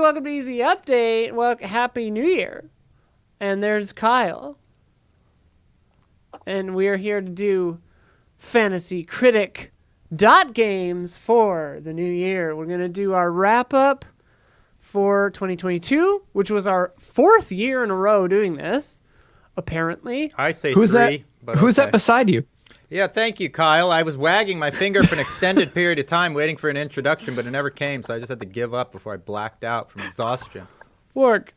welcome to Easy Update. Well, Happy New Year. And there's Kyle. And we're here to do Fantasy Critic games for the new year. We're going to do our wrap-up for 2022, which was our 4th year in a row doing this, apparently. I say Who's 3. But Who's that beside you? Yeah, thank you, Kyle. I was wagging my finger for an extended period of time waiting for an introduction, but it never came, so I just had to give up before I blacked out from exhaustion. Look.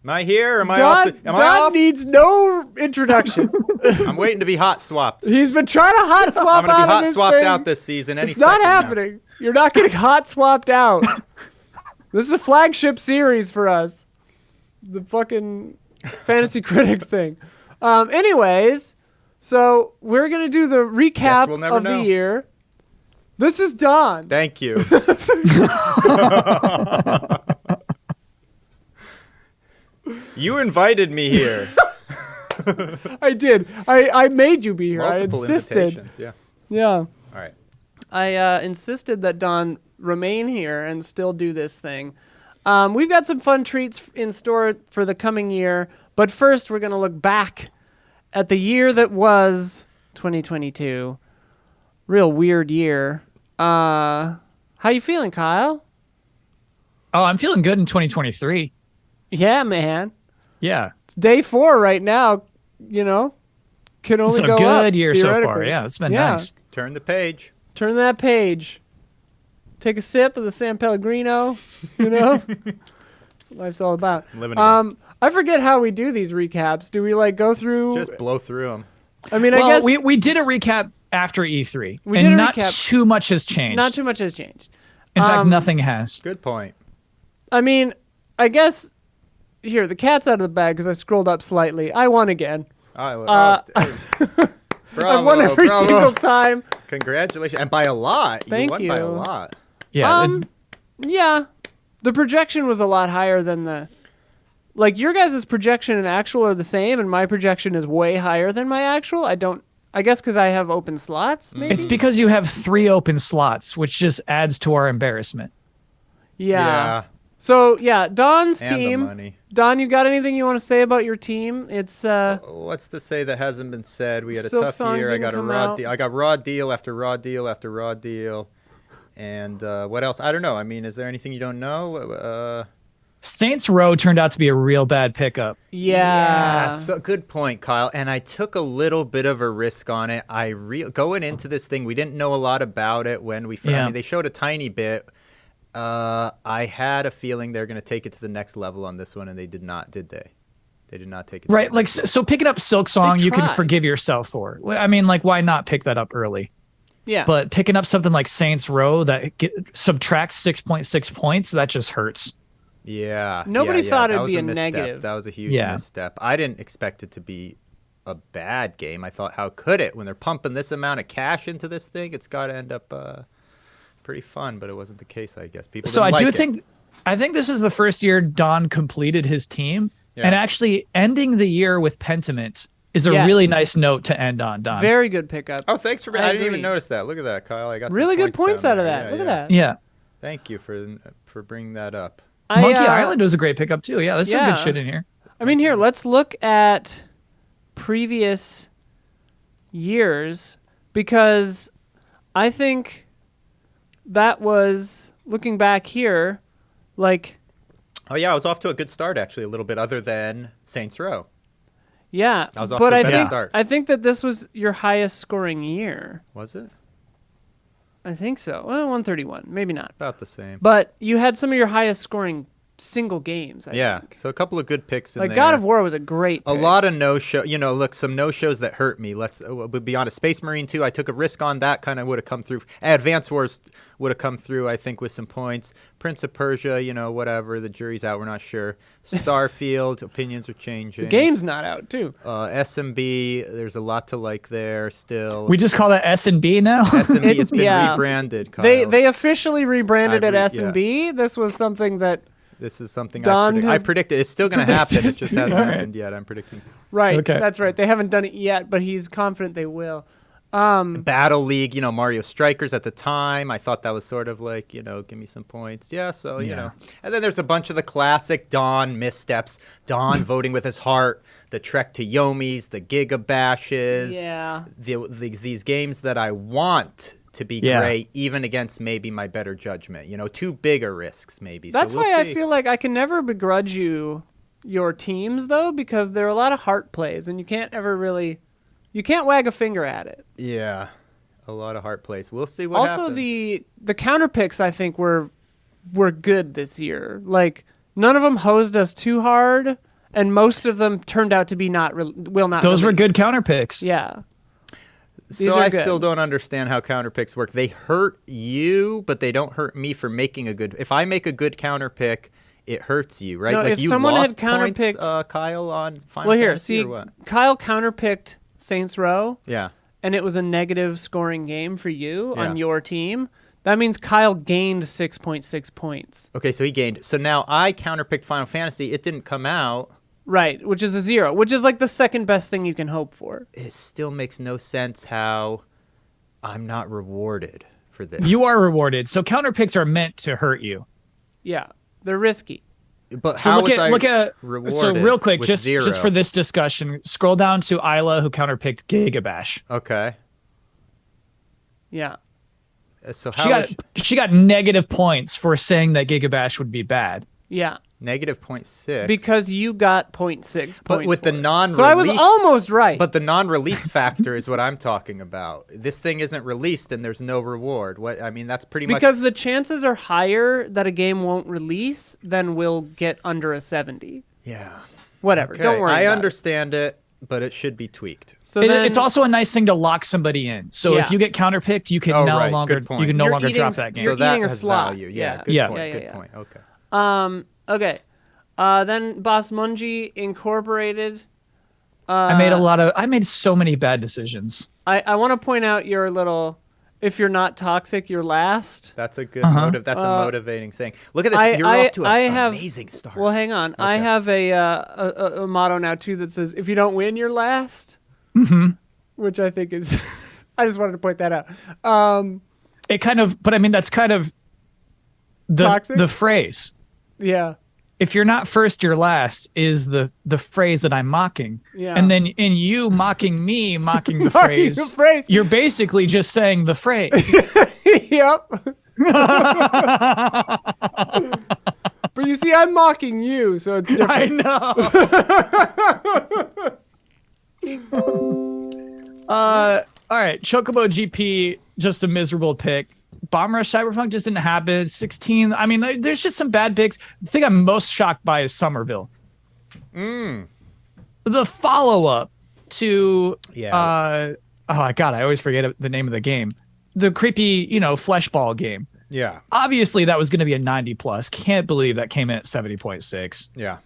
Am I here or am I Don, off? Am I Don off? needs no introduction. I'm waiting to be hot swapped. He's been trying to hot swap I'm going to be hot swapped thing. out this season. It's not happening. You're not getting hot swapped out. This is a flagship series for us. The fucking Fantasy Critics thing. Anyways, so we're going to do the recap of the year. This is Don. Thank you. You invited me here. I did. I made you be here. Multiple I insisted. invitations, yeah. Yeah. All right. I insisted that Don remain here and still do this thing. We've got some fun treats in store for the coming year, but first we're going to look back at the year that was 2022. Real weird year. How you feeling, Kyle? Oh, I'm feeling good in 2023. Yeah, man. Yeah. It's day 4 right now, you know. Can only it's go a up, good year so far. Yeah, it's been nice. Turn the page. Turn that page. Take a sip of the San Pellegrino, you know? That's what life's all about. Living again. I forget how we do these recaps. Do we like go through? Just blow through them. I mean, well, I guess we did a recap after E3, we did and a not recap. too much has changed. Not too much has changed. In fact, nothing has. Good point. I mean, I guess here the cat's out of the bag because I scrolled up slightly. I won again. Bravo, I've won every single time. Congratulations, and by a lot. Thank you. Won by a lot. Yeah. Yeah, the projection was a lot higher than the. Like your guys' projection and actual are the same, and my projection is way higher than my actual. I guess because I have open slots. Maybe it's because you have 3 open slots, which just adds to our embarrassment. Yeah. So yeah, Don's And team. the money. Don, you got anything you want to say about your team? It's What's to say that hasn't been said? We had a Silk tough Song year. I didn't got a come raw out. deal. I got raw deal after raw deal after raw deal. And what else? I don't know. I mean, is there anything you don't know? Saints Row turned out to be a real bad pickup. yeah. So good point, Kyle. And I took a little bit of a risk on it. Going into this thing, we didn't know a lot about it when we. I mean, they showed a tiny bit. I had a feeling they're going to take it to the next level on this one, and they did not. Did they? They did not take it. Right. Like so, picking up Silk Song, you can tried. forgive yourself for. I mean, like, why not pick that up early? Yeah. But picking up something like Saints Row that subtracts 6.6 points, that just hurts. Yeah. Nobody thought that it'd was be a misstep. negative. That was a huge Yeah. misstep. I didn't expect it to be a bad game. I thought, how could it? When they're pumping this amount of cash into this thing, it's got to end up pretty fun. But it wasn't the case, I guess. People. So didn't I like do it. I think this is the first year Don completed his team, Yeah. and actually ending the year with Pentiment is a Yes. really nice note to end on, Don. Very good pickup. Oh, thanks for. I I didn't agree. even notice that. Look at that, Kyle. I got some Really good points down out of there. that. Yeah, Look yeah. at that. Yeah. Thank you for bringing that up. Monkey Island was a great pickup too. Yeah, there's some yeah. good shit in here. I mean, here, let's look at previous years because I think that was, looking back here, like, Oh yeah, I was off to a good start actually. A little bit other than Saints Row. yeah. I was off but to a I better think start. I think that this was your highest scoring year. Was it I think so. Well, 131, maybe not. about the same? But you had some of your highest scoring single games. I Yeah. think. So a couple of good picks in Like there. God of War was a great A pick. lot of no-show. Look, some no-shows that hurt me. We'll be honest. Space Marine 2, I took a risk on that. Kind of would have come through. Advance Wars would have come through, I think, with some points. Prince of Persia, whatever. The jury's out. We're not sure. Starfield, opinions are changing. The game's not out too. SMB, there's a lot to like there still. We just call that S&B now. SMB, it's been yeah. rebranded, Kyle. They officially rebranded it yeah. S&B. This was something that This is something Don I has predicted. It's still going to happen. It just hasn't happened yet. I'm predicting. right. Okay. That's right. They haven't done it yet, but he's confident they will. Battle League, Mario Strikers at the time. I thought that was sort of like, give me some points. Yeah, so, And then there's a bunch of the classic Don missteps. Don voting with his heart, the Trek to Yomi's, the Giga Bashes. Yeah. These games that I want to be great, even against maybe my better judgment. Too big a risks, maybe. That's so we'll why see. I feel like I can never begrudge you your teams, though, because there are a lot of heart plays, and you can't ever really... You can't wag a finger at it. Yeah, a lot of heart plays. We'll see what happens. Also, the counter picks I think were good this year. Like none of them hosed us too hard, and most of them turned out to be will not. Those were release. good counter picks. Yeah. So I still don't understand how counter picks work. They hurt you, but they don't hurt me for making a good. If I make a good counter pick, it hurts you, right? No, like if you someone lost had counterpicked points, Kyle on Final Well, here, Fantasy see, or what? Kyle counterpicked Saints Row. Yeah. And it was a negative scoring game for you Yeah. on your team. That means Kyle gained 6.6 points. Okay, so he gained. So now I counterpicked Final Fantasy. It didn't come out. Right, which is a 0, which is like the second best thing you can hope for. It still makes no sense how I'm not rewarded for this. You are rewarded. So counter picks are meant to hurt you. Yeah, they're risky. But So how look was I at rewarded? so real quick, with just 0? for this discussion, scroll down to Isla who counterpicked Gigabash. Okay. Yeah. So how She got negative points for saying that Gigabash would be bad. Yeah. negative 0.6? Because you got 0.6 But points with the for it. non-release... So I was almost right. But the non-release factor is what I'm talking about. This thing isn't released and there's no reward. That's pretty much... Because the chances are higher that a game won't release than will get under a 70. Yeah. Whatever. Okay. Don't worry I about understand it, but it should be tweaked. So then, It's also a nice thing to lock somebody in. So if Yeah. you get counterpicked, you can no right. longer Good point. you can no You're longer eating drop that game. you're So that eating a has slot. value. Yeah, Yeah. good Yeah. point. Yeah, Good yeah. point. Okay. Okay. Then Boss Mungie Incorporated. I made so many bad decisions. I want to point out your little, if you're not toxic, you're last. That's a good motive. That's a motivating saying. Look at this. You're off to an amazing start. Well, hang on. I have a motto now too that says, if you don't win, you're last. Mm-hmm. Which I think is, I just wanted to point that out. It kind of, but I mean that's kind of Toxic? the phrase. Yeah. If you're not first, you're last is the phrase that I'm mocking. Yeah. And then in you mocking me, mocking the Mocking phrase, the phrase. you're basically just saying the phrase. Yep. But you see, I'm mocking you, so it's different. I know. All right, Chocobo GP, just a miserable pick. Bomb Rush Cyberpunk just didn't happen. 16. I mean, there's just some bad picks. The thing I'm most shocked by is Somerville. The follow-up to oh my god, I always forget the name of the game. The creepy, fleshball game. Yeah. Obviously, that was going to be a 90 plus. Can't believe that came in at 70.6. Yeah.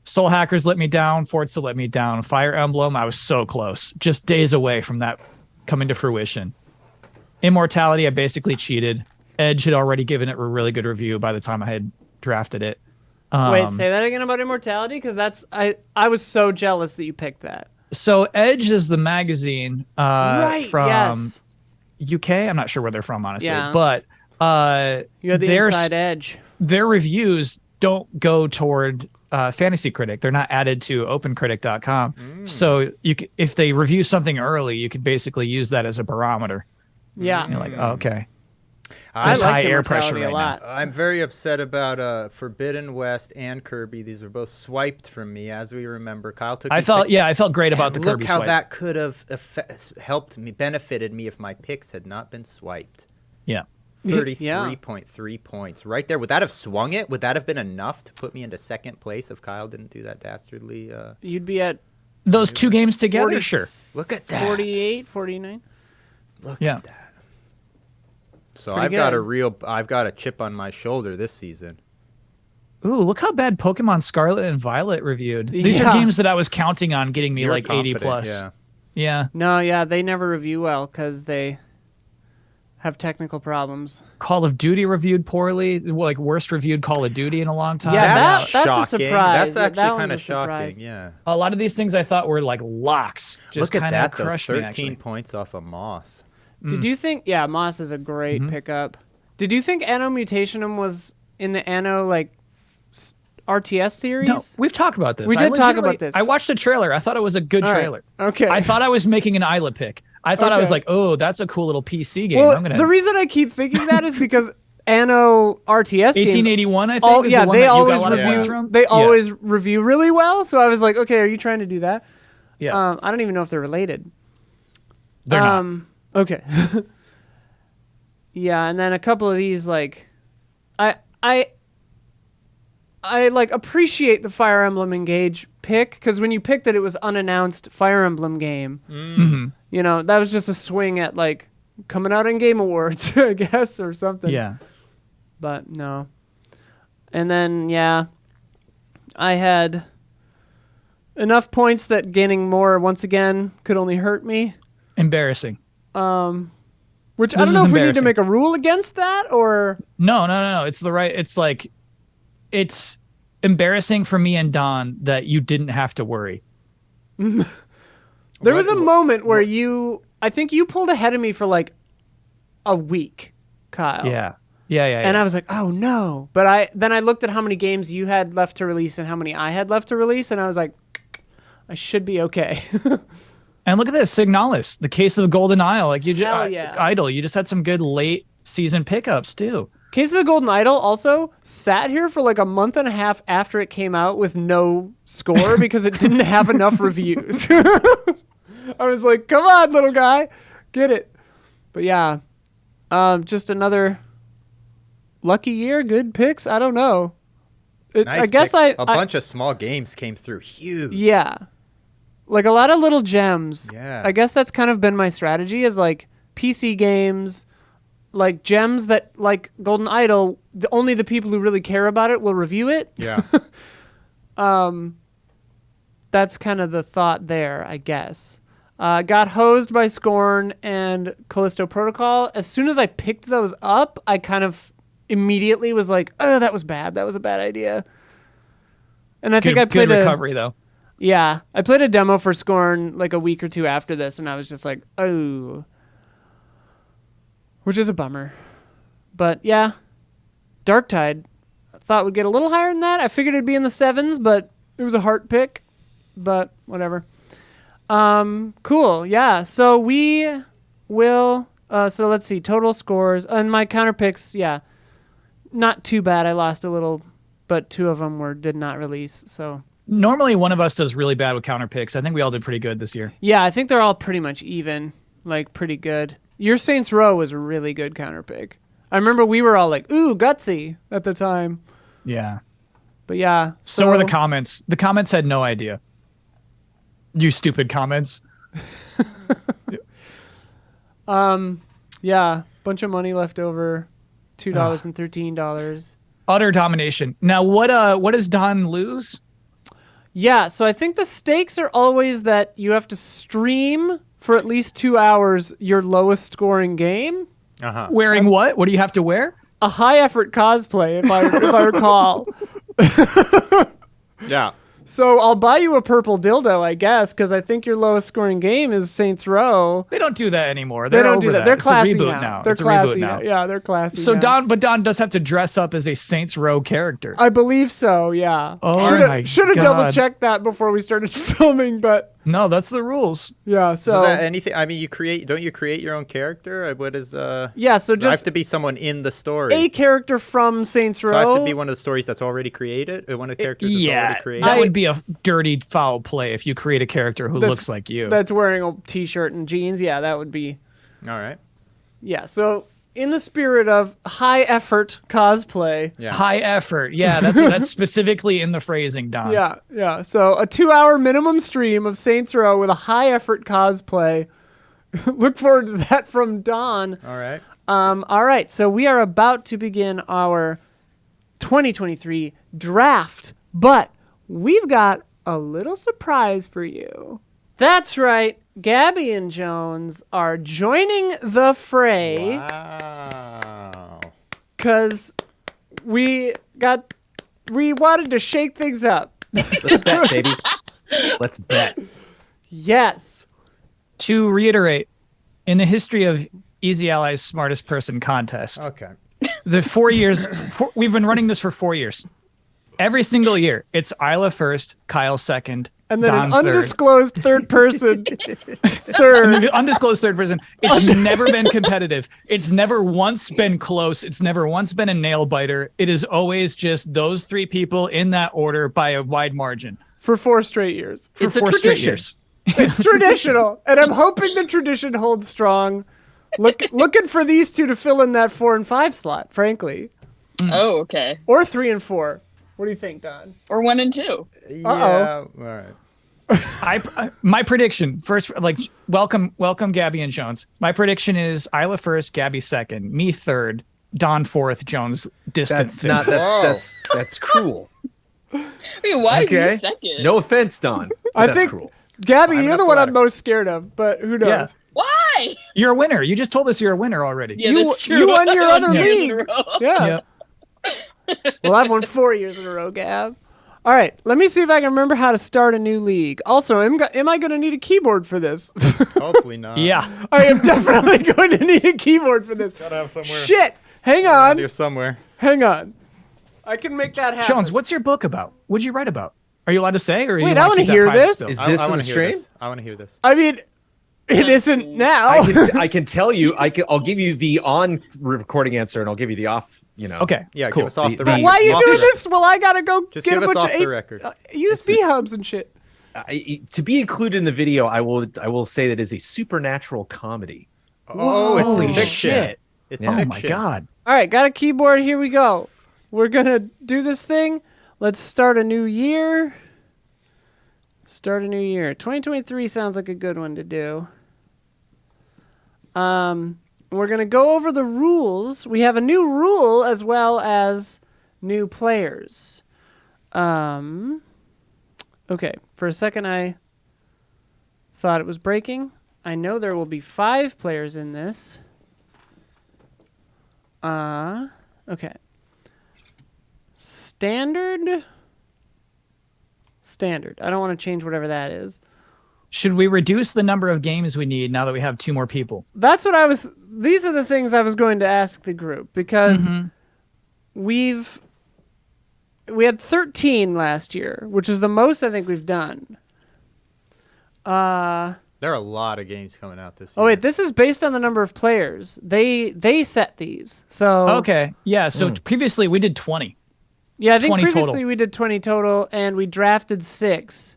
Soul Hackers let me down. Forza let me down. Fire Emblem, I was so close. Just days away from that coming to fruition. Immortality, I basically cheated. Edge had already given it a really good review by the time I had drafted it. Wait, say that again about Immortality? Because I was so jealous that you picked that. So Edge is the magazine Right, from yes. UK. I'm not sure where they're from, honestly. Yeah. But You had the inside edge. their reviews don't go toward Fantasy Critic. They're not added to OpenCritic.com. So if they review something early, you could basically use that as a barometer. Yeah. You're like, oh, okay. I There's liked high air pressure Immortality a right lot. I'm very upset about Forbidden West and Kirby. These were both swiped from me, as we remember. Kyle took. I felt great about the look Kirby how swipe. that could have helped me, benefited me if my picks had not been swiped. Yeah. 33.3 points right there. Would that have swung it? Would that have been enough to put me into second place if Kyle didn't do that dastardly? You'd be at Those two games together, 40, sure. Look at that. 48, 49. Look Yeah. at that. So Pretty I've got a chip on my shoulder this season. Ooh, look how bad Pokemon Scarlet and Violet reviewed. These Yeah. are games that I was counting on getting me You're like 80 confident, plus. Yeah. Yeah. No, yeah, they never review well because they have technical problems. Call of Duty reviewed poorly, like worst reviewed Call of Duty in a long time. Yeah, That's that's a shocking. surprise. That's Yeah, actually that kind of one's a surprise. shocking. Yeah. A lot of these things I thought were like locks. Just Look at kind of that though. crushed me, 13 actually. points off of Moss. Did you think? Yeah, Moss is a great pickup. Did you think Anno Mutationum was in the Anno RTS series? No, we've talked about this. We did talk about this. I watched the trailer. I thought it was a good All right. trailer. Okay. I thought I was making an Isla pick. I thought I was Okay. like, oh, that's a cool little PC game. Well, I'm gonna the reason I keep thinking that is because Anno RTS games. 1881, I think. Oh is yeah, the one they that you got a always lot of review. points from. They Yeah. always review really well. So I was like, okay, are you trying to do that? Yeah, I don't even know if they're related. they're not. Okay. Yeah, and then a couple of these I like appreciate the Fire Emblem Engage pick because when you picked it was unannounced Fire Emblem game. You know, that was just a swing at like coming out in Game Awards, I guess, or something. Yeah. But no. And then yeah, I had enough points that gaining more once again could only hurt me. Embarrassing. Which I This don't know is if we need to embarrassing. make a rule against that or No. It's the right. It's like, it's embarrassing for me and Don that you didn't have to worry. there was a moment where I think you pulled ahead of me for like a week, Kyle. Yeah. And I was like, oh no. But then I looked at how many games you had left to release and how many I had left to release, and I was like, I should be okay. And look at this, Signalis, the case of the Golden Isle. Like you Hell just yeah. Idol. You just had some good late season pickups too. Case of the Golden Idol also sat here for like a month and a half after it came out with no score because it didn't have enough reviews. I was like, come on, little guy, get it. But yeah, just another lucky year, good picks. I don't know. Nice I guess pick. I a bunch of small games came through. Huge. Yeah. Like a lot of little gems. Yeah. I guess that's kind of been my strategy is like PC games, like gems that like Golden Idol, only the people who really care about it will review it. Yeah. That's kind of the thought there, I guess. Got hosed by Scorn and Callisto Protocol. As soon as I picked those up, I kind of immediately was like, oh, that was bad. That was a bad idea. And I think I played good recovery though. Yeah, I played a demo for Scorn like a week or two after this, and I was just like, oh. Which is a bummer. But yeah, Darktide, I thought would get a little higher than that. I figured it'd be in the 7s, but it was a heart pick. But whatever. Cool, yeah. So we will, so let's see, total scores. And my counter picks, yeah, not too bad. I lost a little, but 2 of them did not release, so... Normally one of us does really bad with counter picks. I think we all did pretty good this year. Yeah, I think they're all pretty much even, like pretty good. Your Saints Row was a really good counter pick. I remember we were all like, ooh, gutsy at the time. Yeah. But yeah. So were the comments. The comments had no idea. You stupid comments. Yeah, bunch of money left over, $2 and $13. Utter domination. Now what does Don lose? Yeah, so I think the stakes are always that you have to stream for at least 2 hours your lowest scoring game. Uh-huh. Wearing what? What do you have to wear? A high effort cosplay, if I recall. Yeah. So I'll buy you a purple dildo, I guess, because I think your lowest scoring game is Saints Row. They don't do that anymore. They They're don't over do that. They're It's classy a reboot now. They're It's a classy reboot now. Yeah, they're classy. So now. Don does have to dress up as a Saints Row character. I believe so. Yeah. Oh my Should have God. double checked that before we started filming, but No, that's the rules. yeah. Is So that anything? I mean, don't you create your own character? What is yeah. So Do I have just to be someone in the story? a character from Saints Row. So I have to be one of the stories that's already created? Or one of the characters that's Yeah, already created? that would be a dirty foul play if you create a character who That's- looks like you. That's wearing a t-shirt and jeans. Yeah, that would be. All right. Yeah. So in the spirit of high effort cosplay. Yeah. High effort. Yeah, that's specifically in the phrasing, Don. Yeah. So a 2-hour minimum stream of Saints Row with a high effort cosplay. Look forward to that from Don. All right. All right. So we are about to begin our 2023 draft, but we've got a little surprise for you. That's right. Gabby and Jones are joining the fray. Wow. Because we wanted to shake things up. Let's bet, baby. Let's bet. Yes. To reiterate, in the history of Easy Ally's Smartest Person contest, Okay. the 4 years, we've been running this for 4 years. Every single year, it's Isla first, Kyle second, And then Don an third. undisclosed third person third. An undisclosed third person. It's never been competitive. It's never once been close. It's never once been a nail biter. It is always just those three people in that order by a wide margin. For 4 straight years. For It's a 4 straight tradition. years. It's traditional. And I'm hoping the tradition holds strong. Looking for these two to fill in that 4 and 5 slot, frankly. Oh, okay. Or 3 and 4. What do you think, Don? Or 1 and 2. Yeah. All right. My prediction first, like welcome Gabby and Jones. My prediction is Isla first, Gabby second, me third, Don fourth, Jones distant. That's fifth. not. Whoa. That's cruel. Wait, why is Okay. he second? No offense, Don. I That's think, cruel. Gabby, I'm you're not the one I'm flattered. most scared of, but who knows? Yeah. Why? You're a winner. You just told us you're a winner already. Yeah, You- that's true. you won your other 2 years in a league. row. Yeah. Yep. Well, I've won 4 years in a row, Gab. All right, let me see if I can remember how to start a new league. Also, am I going to need a keyboard for this? Hopefully not. Yeah. I am definitely going to need a keyboard for this. Gotta have somewhere. Shit! Hang Around here on. somewhere. Hang on. I can make that happen. Jones, what's your book about? What'd you write about? Are you allowed to say, or Wait, you I wanna wanna keep that hear private this. still? Is this I in wanna the hear stream? this. I want to hear this. I mean, it isn't now. I can tell you. I'll give you the on recording answer, and I'll give you the off. Okay. Yeah, cool. give us off the The- record. Why are you Off doing the this? Well, I gotta go Just get give a us bunch off of the record. USB hubs and shit. To be included in the video, I will say that is a supernatural comedy. Oh, it's Holy a fiction. shit. It's Oh fiction. my god. All right, got a keyboard. Here we go. We're gonna do this thing. Let's start a new year. Start a new year. 2023 sounds like a good one to do. We're gonna go over the rules. We have a new rule as well as new players. Okay. For a second, I thought it was breaking. I know there will be 5 players in this. Okay. Standard. I don't want to change whatever that is. Should we reduce the number of games we need now that we have 2 more people? That's what these are the things I was going to ask the group because we had 13 last year, which is the most I think we've done. There are a lot of games coming out this year. Oh wait, this is based on the number of players. They set these. So Okay. Yeah. So previously we did 20. yeah, I think 20 previously total. we did 20 total and we drafted 6.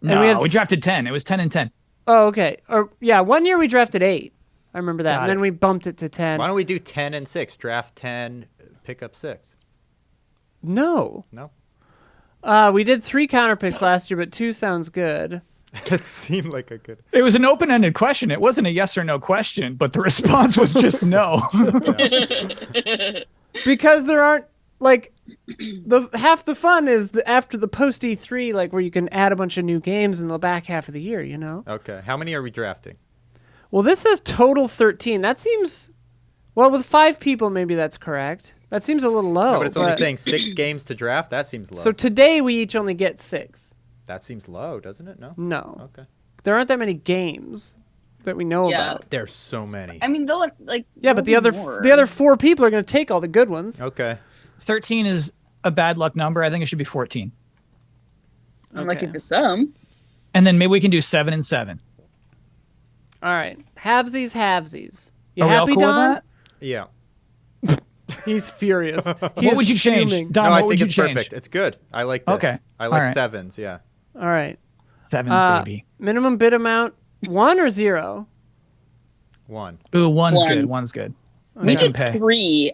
And No, we had we drafted 10. It was 10 and 10. Oh, okay. Or yeah, one year we drafted 8. I remember that. Got And then it. we bumped it to 10. Why don't we do 10 and 6? Draft 10, pick up 6. No. No? We did 3 counter picks last year, but 2 sounds good. It seemed like a good. It was an open-ended question. It wasn't a yes or no question, but the response was just no. Because there aren't like half the fun is after the post E3, like where you can add a bunch of new games in the back half of the year, you know? Okay. How many are we drafting? Well, this says total 13. That seems well, with 5 people maybe that's correct. That seems a little low. No, but it's only saying 6 games to draft. That seems low. So today we each only get 6. that seems low, doesn't it? No? No. Okay. There aren't that many games that we know Yeah. about. There's so many. I mean, they'll like. Yeah, but the there'll be other more. 4 people are going to take all the good ones. Okay. 13 is a bad luck number. I think it should be 14. I'm lucky Okay. for some. And then maybe we can do 7 and 7. All right. Halvesies. You Are we all happy, cool Don? with that? Yeah. He's furious. What would you change? Don, No, what I would think you it's change? perfect. It's good. I like this. Okay. I like All right. 7s, yeah. All right. 7s, baby. Minimum bid amount 1 or 0? 1. Ooh, one's One. good. One's good. We Make 'em did pay. 3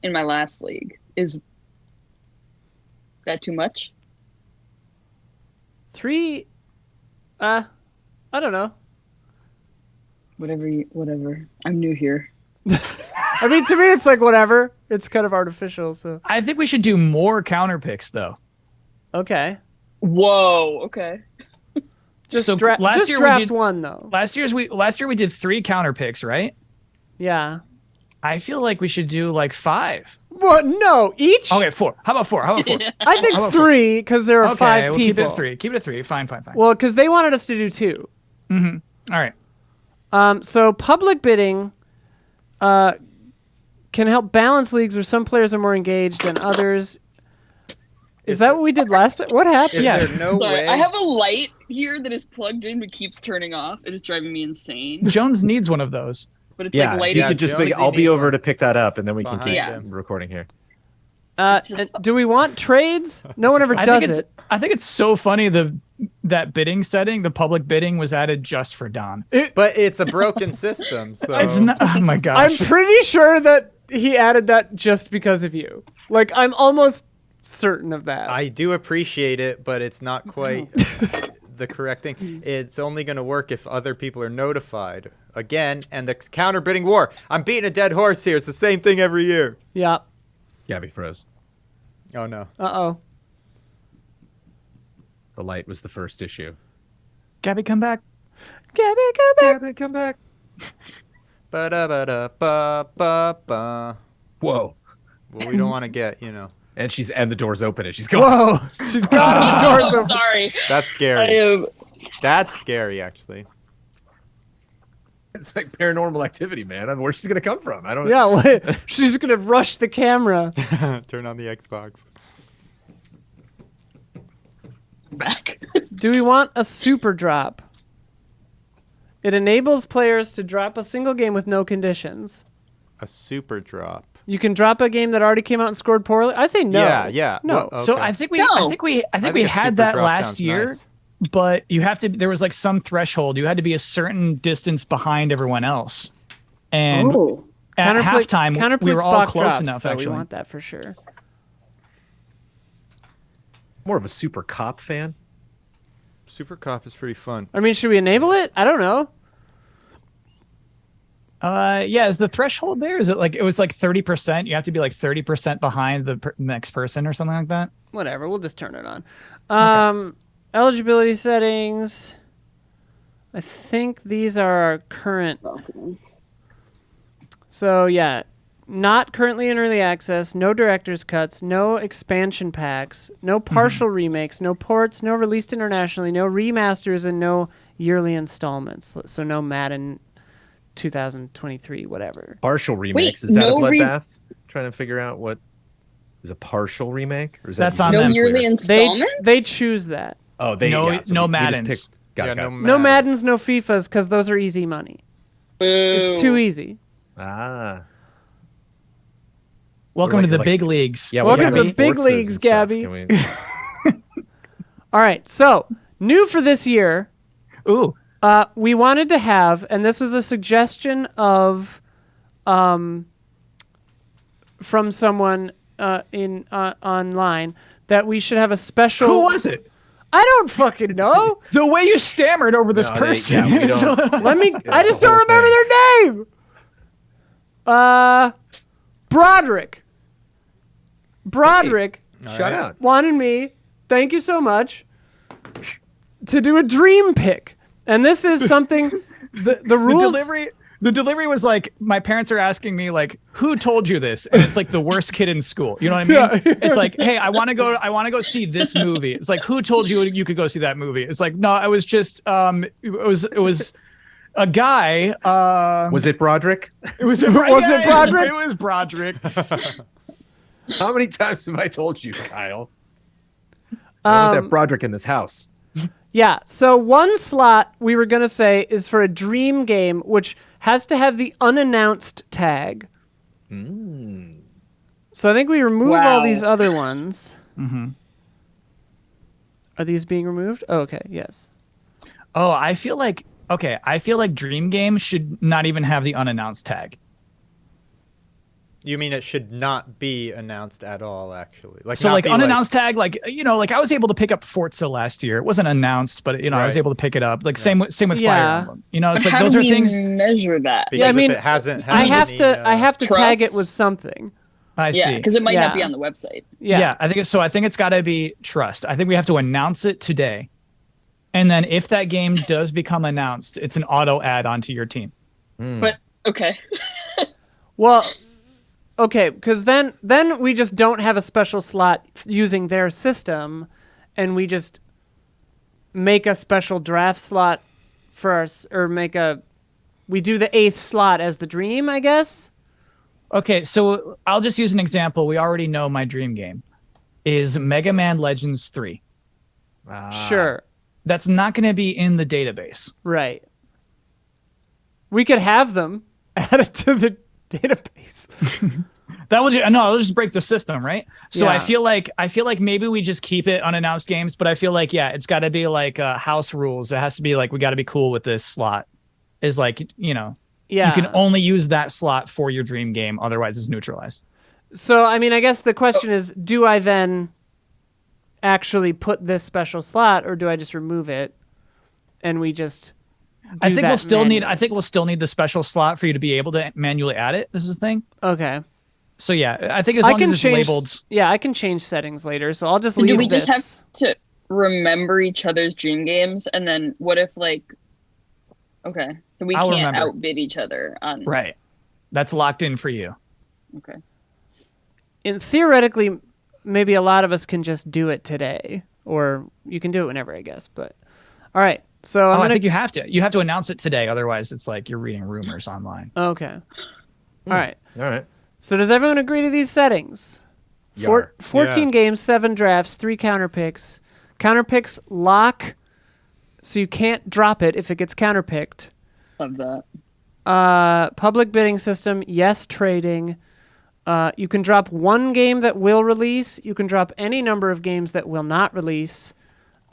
in my last league. Is that too much? 3. I don't know. Whatever. I'm new here. I mean, to me, it's like whatever. It's kind of artificial. So I think we should do more counter picks, though. okay. Whoa. Okay. Just, So just last year we draft did- one though. Last year we did 3 counter picks, right? Yeah. I feel like we should do like 5. What? No, each. Okay, 4. How about 4? I How think about 3 because there are Okay, 5 we'll people. keep it at 3. Keep it at 3. Fine. Well, because they wanted us to do 2. All right. So public bidding can help balance leagues where some players are more engaged than others. Is that what we did last time? What happened? Is Yeah. there no Sorry, way? I have a light here that is plugged in but keeps turning off. It is driving me insane. Jones needs one of those. But it's Yeah, like you lighting. could just Jonesy I'll be needs over one to pick that up, and then we can behind keep him. recording here. Do we want trades? No one ever does it. I think it's so funny that bidding setting, the public bidding was added just for Don. But it's a broken system, so It's not. Oh my I'm gosh. pretty sure that he added that just because of you. Like, I'm almost certain of that. I do appreciate it, but it's not quite the correct thing. It's only going to work if other people are notified. Again, and the counter bidding war. I'm beating a dead horse here. It's the same thing every year. Yeah. Gabby froze. Oh no. Uh-oh. The light was the first issue. Gabby, come back. Gabby, come back. Gabby, come back. Ba-da-ba-da-ba-ba-ba. Whoa. Well, we don't want to get, And the door's open and she's going. Whoa. She's got the doors Oh, open. sorry. That's I scary. am. That's scary, actually. It's like Paranormal Activity, man. I don't know where she's gonna come from. I don't. Yeah, wait. She's going to rush the camera. Turn on the Xbox. Back. Do we want a super drop? It enables players to drop a single game with no conditions. A super drop. You can drop a game that already came out and scored poorly. I say no. Yeah. No. Well, So okay. I think we No. I think we I think a had super that drop last sounds year, nice. but there was like some threshold. You had to be a certain distance behind everyone else. And Oh. at halftime we counterplates were all block close drops, enough so actually. We want that for sure. More of a Super Cop fan. Super Cop is pretty fun. I mean, should we enable it? I don't know. Yeah, is the threshold there? Is it like it was like 30%? You have to be like 30% behind the next person or something like that? Whatever. We'll just turn it on. Eligibility settings. I think these are our current. So, yeah. Not currently in early access, no director's cuts, no expansion packs, no partial remakes, no ports, no released internationally, no remasters, and no yearly installments. So no Madden 2023, whatever. Partial remakes. Is that a bloodbath? Trying to figure out what is a partial remake, or is That's that on No them. yearly installments? They choose that. Oh, they No- yeah, so no we just Maddens. Got Yeah, it. got no it. No Maddens, no FIFAs, because those are easy money. Boo. It's too easy. Ah. Welcome We're to the like- big leagues. Yeah, Welcome we to got the like big Forzas leagues, and stuff. Gabby. Can we- All right, so new for this year, Ooh. we wanted to have, and this was a suggestion of, from someone in online, that we should have a special. Who was it? I don't fucking know. The way you stammered over this No, they- person. yeah, we don't- Let me. Yeah, I just the don't whole remember thing. their name. Broderick. Broderick Shout out. wanted me. Thank you so much. To do a dream pick, and this is something. The rules. The delivery was like, my parents are asking me like, who told you this? And it's like the worst kid in school. You know what I mean? Yeah. It's like, hey, I want to go see this movie. It's like, who told you you could go see that movie? It's like, no, I was just it was a guy. Was it Broderick? It was it Broderick? It was Broderick. How many times have I told you, Kyle? I want that Broderick in this house. Yeah. So one slot we were gonna say is for a dream game, which has to have the unannounced tag. So I think we remove all Wow. these other ones. Mm-hmm. Are these being removed? Oh, okay. Yes. Oh, I feel like Dream Game should not even have the unannounced tag. You mean it should not be announced at all, actually? So not like be unannounced tag, like like I was able to pick up Forza last year. It wasn't announced, but I was Right. able to pick it up. Like same with Fire Yeah. Emblem. It's like How those do are we things measure that? Because Yeah, I mean, if it hasn't I had have any, to. I have to tag it trust? with something. I Yeah, see. because it might not be Yeah. on the website. Yeah. I think it's got to be trust. I think we have to announce it today. And then if that game does become announced, it's an auto add onto your team. But okay. Well, okay, because then we just don't have a special slot using their system, and we just make a special draft slot for us, or we do the 8th slot as the dream, I guess. Okay, so I'll just use an example. We already know my dream game is Mega Man Legends 3. Sure. That's not going to be in the database. Right. We could have them added to the database. I'll just break the system, right? So Yeah. I feel like maybe we just keep it unannounced games, but I feel like it's got to be like house rules. It has to be like we got to be cool with this slot. Is like Yeah. you can only use that slot for your dream game, otherwise it's neutralized. So, I mean, I guess the question is, do I then actually put this special slot, or do I just remove it and we just I think we'll still need the special slot for you to be able to manually add it. This is the thing. Okay. So yeah, I think as long as it's labeled. Yeah, I can change settings later, so I'll just So leave do we this. just have to remember each other's dream games, and then what if okay, so we I'll can't remember. outbid each other on Right. That's locked in for you. Okay. Theoretically, maybe a lot of us can just do it today, or you can do it whenever, I guess. But all right, so I think you have to. You have to announce it today, otherwise it's like you're reading rumors online. Okay. All right. All right. So does everyone agree to these settings? Yar. 14 games, 7 drafts, 3 counter picks. Counter picks lock, so you can't drop it if it gets counter picked. Love that. Public bidding system, yes, trading. You can drop 1 game that will release. You can drop any number of games that will not release.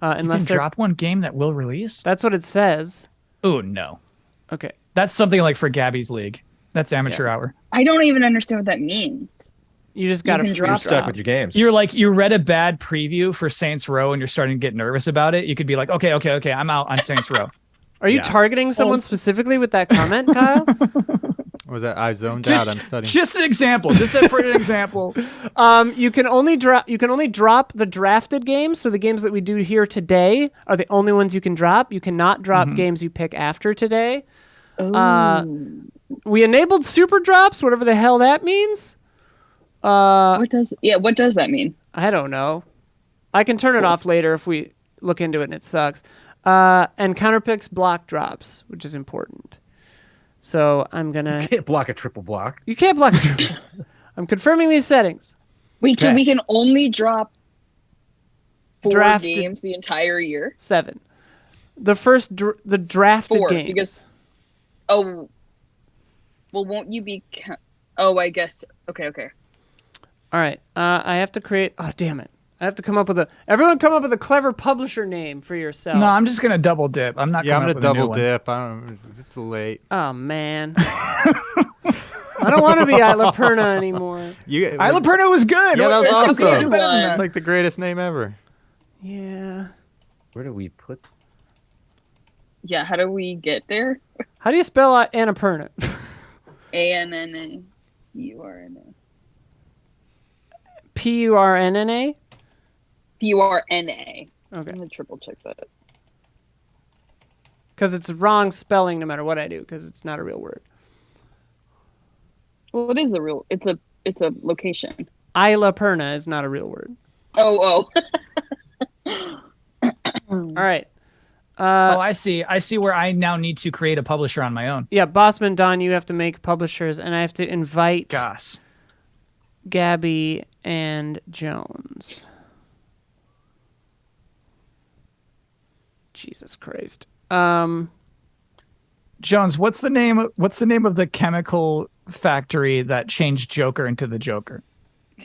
Unless You can drop one game that will release? That's what it says. Oh, no. Okay. That's something like for Gabby's League. That's amateur hour. I don't even understand what that means. You just got to can free drop You're drop. stuck with your games. You're like, you read a bad preview for Saints Row and you're starting to get nervous about it. You could be like, okay, I'm out on Saints Row. Are you Yeah. targeting someone specifically with that comment, Kyle? What was that? I zoned out. I'm studying. Just an example. Just for an example. You can only drop the drafted games. So the games that we do here today are the only ones you can drop. You cannot drop games you pick after today. We enabled super drops, whatever the hell that means. What does that mean? I don't know. I can turn it off later if we look into it and it sucks. And counterpicks block drops, which is important. So I'm gonna. You can't block a triple block. You can't block a triple. I'm confirming these settings. So we can only drop 4 Drafted- games the entire year? 7. The first the drafted 4, games. because well, won't you be I guess okay. All right. I have to create. Oh, damn it! I have to come up with Everyone, come up with a clever publisher name for yourself. No, I'm just gonna double dip. I'm not. Yeah, I'm coming gonna up with a new double one. dip. I don't. It's late. Oh man. I don't want to be Isla Perna anymore. Isla Perna was good. Yeah, that was That's a good awesome. one. It's like the greatest name ever. Yeah. Where do we put? Yeah, how do we get there? How do you spell Annapurna? ANNAURNA. Purna. PURNA. Okay. I'm gonna triple check that. Because it's wrong spelling no matter what I do. Because it's not a real word. Well, it is a real. It's a location. Isla Perna is not a real word. Oh. All right. I see. I see where I now need to create a publisher on my own. Yeah, Bossman Don, you have to make publishers, and I have to invite Gosh. Gabby and Jones. Jesus Christ. Jones, what's the name of the chemical factory that changed Joker into the Joker?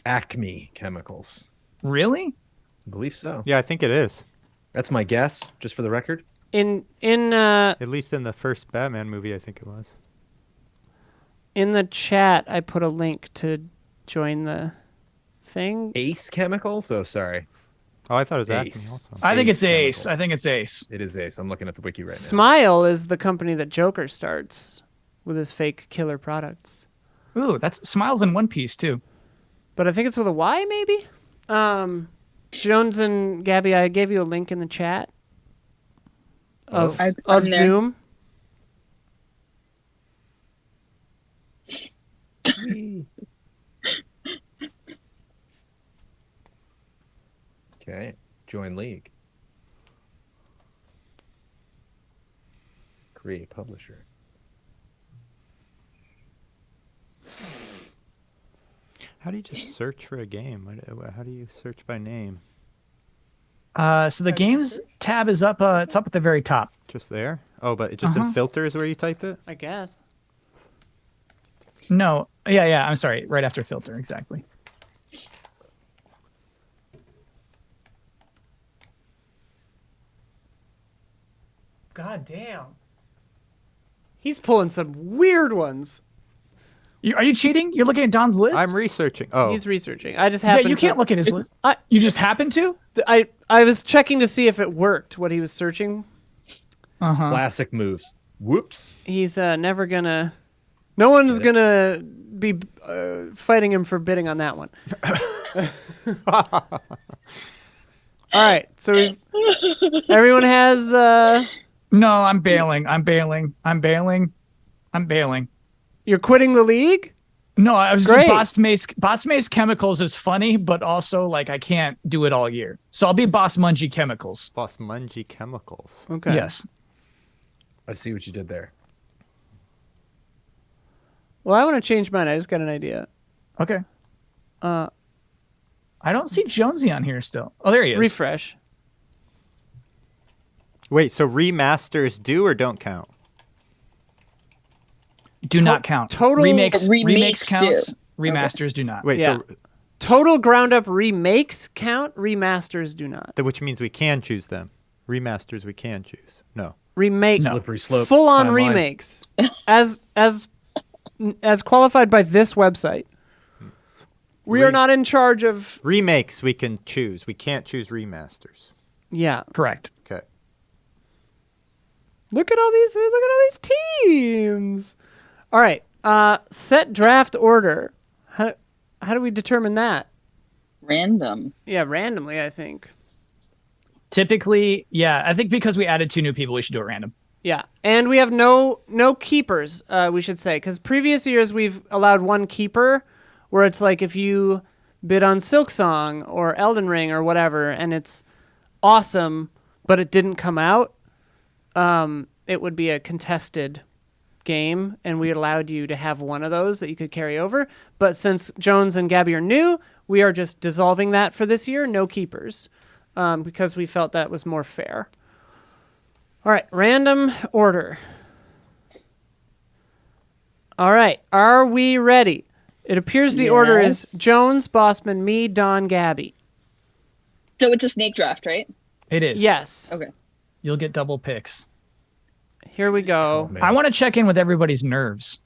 Acme Chemicals. Really? I believe so. Yeah, I think it is. That's my guess, just for the record. In At least in the first Batman movie, I think it was. in the chat, I put a link to join the thing. Ace Chemicals? Oh, sorry. Oh, I thought it was Acme Ace. also. I think it's Chemicals. Ace. I think it's Ace. It is Ace. I'm looking at the wiki right now. Smile is the company that Joker starts with his fake killer products. Ooh, that's Smiles in One Piece too. But I think it's with a Y, maybe? Jones and Gabby, I gave you a link in the chat. of I'm of there. Zoom. Okay. Join league. Create publisher. How do you just search for a game? How do you search by name? So the games tab is up. It's up at the very top. Just there? Oh, but it just in filters where you type it? I guess. No. Yeah. I'm sorry. Right after filter. Exactly. God damn. He's pulling some weird ones. Are you cheating? You're looking at Don's list? I'm researching. Oh, He's researching. I just Yeah, happened you to, can't look at his list. I, You just happen to? I was checking to see if it worked, what he was searching. Classic moves. Whoops. He's never gonna... No one's gonna be fighting him for bidding on that one. All right, so everyone has... No, I'm bailing. You're quitting the league? No, I was Great. Boss Mace Chemicals is funny, but also like I can't do it all year. So I'll be Boss Mungie Chemicals. Boss Mungie Chemicals. Okay. Yes. I see what you did there. Well, I want to change mine. I just got an idea. Okay. I don't see Jonesy on here still. Oh, there he is. Refresh. Wait, so remasters do or don't count? Do not count. total- remakes Remakes counts. do. Remasters do not. Wait, Yeah. so Total ground up remakes count. Remasters do not. which means we can choose them. Remasters we can choose. No. Remakes. Slippery slope. Full on Fine line. remakes. as qualified by this website. We are not in charge of... Remakes we can choose. We can't choose remasters. Yeah. Correct. Okay. Look at all these teams. All right. Set draft order. How do we determine that? Random. Yeah, randomly, I think. Typically, yeah. I think because we added 2 new people, we should do it random. Yeah. And we have no keepers, we should say, cuz previous years we've allowed 1 keeper where it's like if you bid on Silksong or Elden Ring or whatever and it's awesome but it didn't come out, it would be a contested game, and we allowed you to have 1 of those that you could carry over. But since Jones and Gabby are new, we are just dissolving that for this year, no keepers, because we felt that was more fair. All right, random order. All right, are we ready? It appears the order is Yes. Jones, Bossman, me, Don, Gabby. So it's a snake draft, right? It is. Yes. Okay. You'll get double picks. Here we go. Man. I want to check in with everybody's nerves.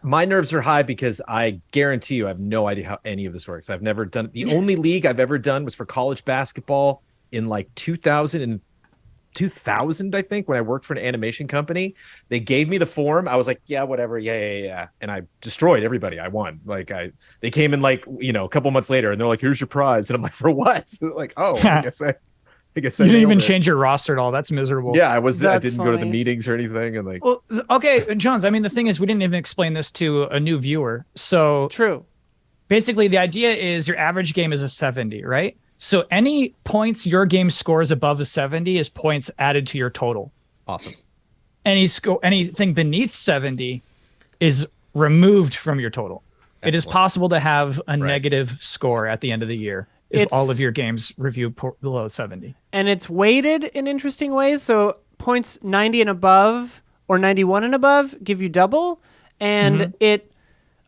My nerves are high because I guarantee you I have no idea how any of this works. I've never done it. The only league I've ever done was for college basketball in like 2000, I think, when I worked for an animation company. They gave me the form. I was like, yeah, whatever. Yeah. And I destroyed everybody. I won. They came in like, a couple months later and they're like, here's your prize. And I'm like, for what? Like, oh, I guess I You didn't even nailed it. change your roster at all. That's miserable. Yeah, I That's didn't go to the funny. meetings or anything. And like, Well, okay, Jones. I mean, the thing is, we didn't even explain this to a new viewer. So True. basically, the idea is your average game is a 70, right? So any points your game scores above a 70 is points added to your total. awesome. Anything beneath 70 is removed from your total. It is Excellent. possible to have a Right. negative score at the end of the year if It's- all of your games review below 70. And it's weighted in interesting ways. So points 90 and above or 91 and above give you double. And it,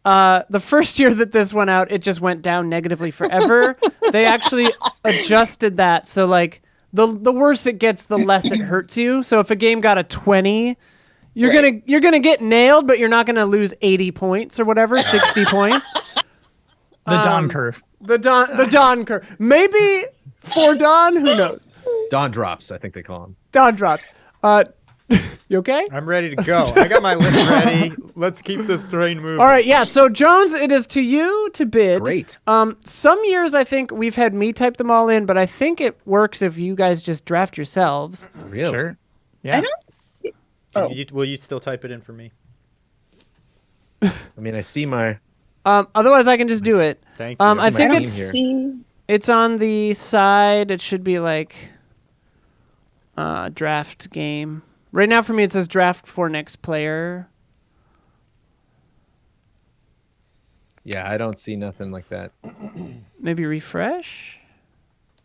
the first year that this went out, it just went down negatively forever. They actually adjusted that. So like the worse it gets, the less it hurts you. So if a game got a 20, you're gonna get nailed, but you're not gonna lose 80 points or whatever, 60 points. The Don curve. The Don curve. Maybe for Don, who knows? Dawn drops, I think they call them. Don drops. You okay? I'm ready to go. I got my list ready. Let's keep this train moving. All right, yeah. So Jones, it is to you to bid. Great. Some years I think we've had me type them all in, but I think it works if you guys just draft yourselves. Really? Sure. Yeah. I don't see. Oh. Will you still type it in for me? I mean, I see my. Otherwise, I can just do it. Thank you. I I think don't it's see. it's on the side. It should be like draft game. Right now, for me, it says draft for next player. Yeah, I don't see nothing like that. Maybe refresh.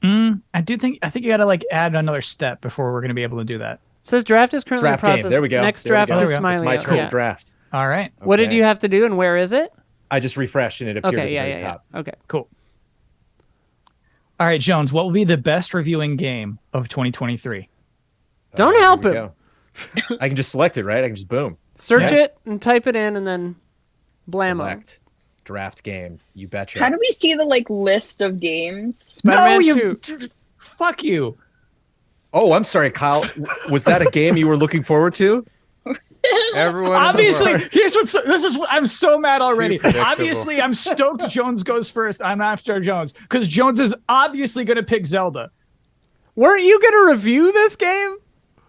I think you got to like add another step before we're going to be able to do that. It says draft is currently Draft in process. game. There we go. Next There we draft go. is There we go. It's Smiley. my turn Yeah. to draft. All right. What did Okay. you have to do, and where is it? I just refreshed and it appeared at Okay, the yeah, very yeah, top. yeah. Okay. Cool. All right, Jones, what will be the best reviewing game of 2023? Don't Here help we him. go. I can just select it, right? I can just boom. Search Yeah. it and type it in, and then blammo. Select draft game. You betcha. How do we see the like list of games? Spider-Man 2. Fuck you. Oh, I'm sorry, Kyle. Was that a game you were looking forward to? Everyone. Obviously, I'm so mad already. predictable. Obviously, I'm stoked Jones goes first. I'm after Jones because Jones is obviously going to pick Zelda. Weren't you gonna review this game?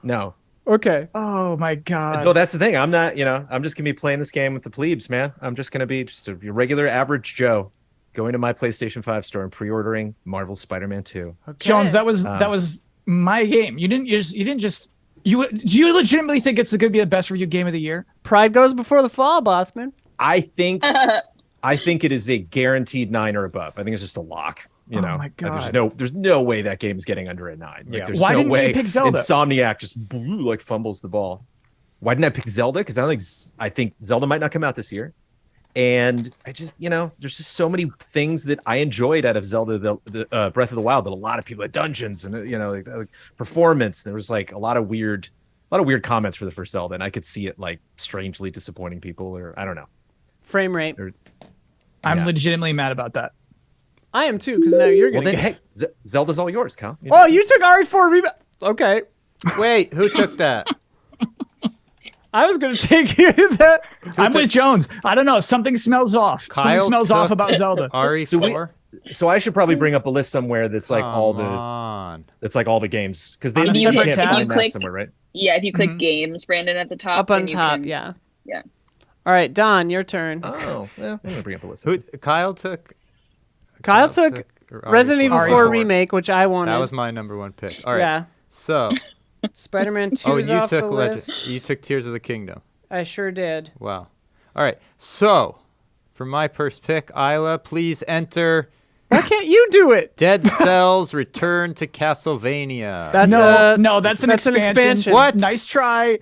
No. Okay. Oh my god. No, that's the thing. I'm not, I'm just going to be playing this game with the plebes, man. I'm just going to be just a regular average Joe going to my PlayStation 5 store and pre-ordering Marvel Spider-Man 2. Jones, that was my game. You legitimately think it's going to be the best reviewed game of the year? Pride goes before the fall, boss man. I think it is a guaranteed 9 or above. I think it's just a lock. You know, my God. there's no way that game is getting under a 9. Like, Yeah. there's Why no didn't you way pick Zelda? Insomniac just fumbles the ball. Why didn't I pick Zelda? Because I think Zelda might not come out this year, and I just there's just so many things that I enjoyed out of Zelda, the Breath of the Wild, that a lot of people had dungeons and like performance. There was like a lot of weird comments for the first Zelda, and I could see it like strangely disappointing people, or I don't know. Frame rate. I'm Yeah. legitimately mad about that. I am too, because now you're Well, gonna. then, hey, Zelda's all yours, Kyle. Oh, you took RE4 rebound. Okay. Wait, who took that? I was gonna take that. I'm with Jones. I don't know. Something smells off. Something Kyle smells off took about Zelda. RE4. So I should probably bring up a list somewhere that's like all the games, because they On a you separate can't tab? find If you that click- somewhere, right? Yeah, if you click games, Brandon, at the top. Up on then you top, can- yeah. Yeah. All right, Don, your turn. Oh, well, I'm gonna bring up the list. Who? Kyle took. Kyle took Resident Evil 4 RE4. remake, which I wanted. That was my number one pick. All right. Yeah. So. Spider-Man 2 Oh, is you off took the list. You took Tears of the Kingdom. I sure did. Wow. All right. So, for my first pick, Isla, please enter Why can't you do it? Dead Cells Return to Castlevania. That's that's an expansion. What? Nice try.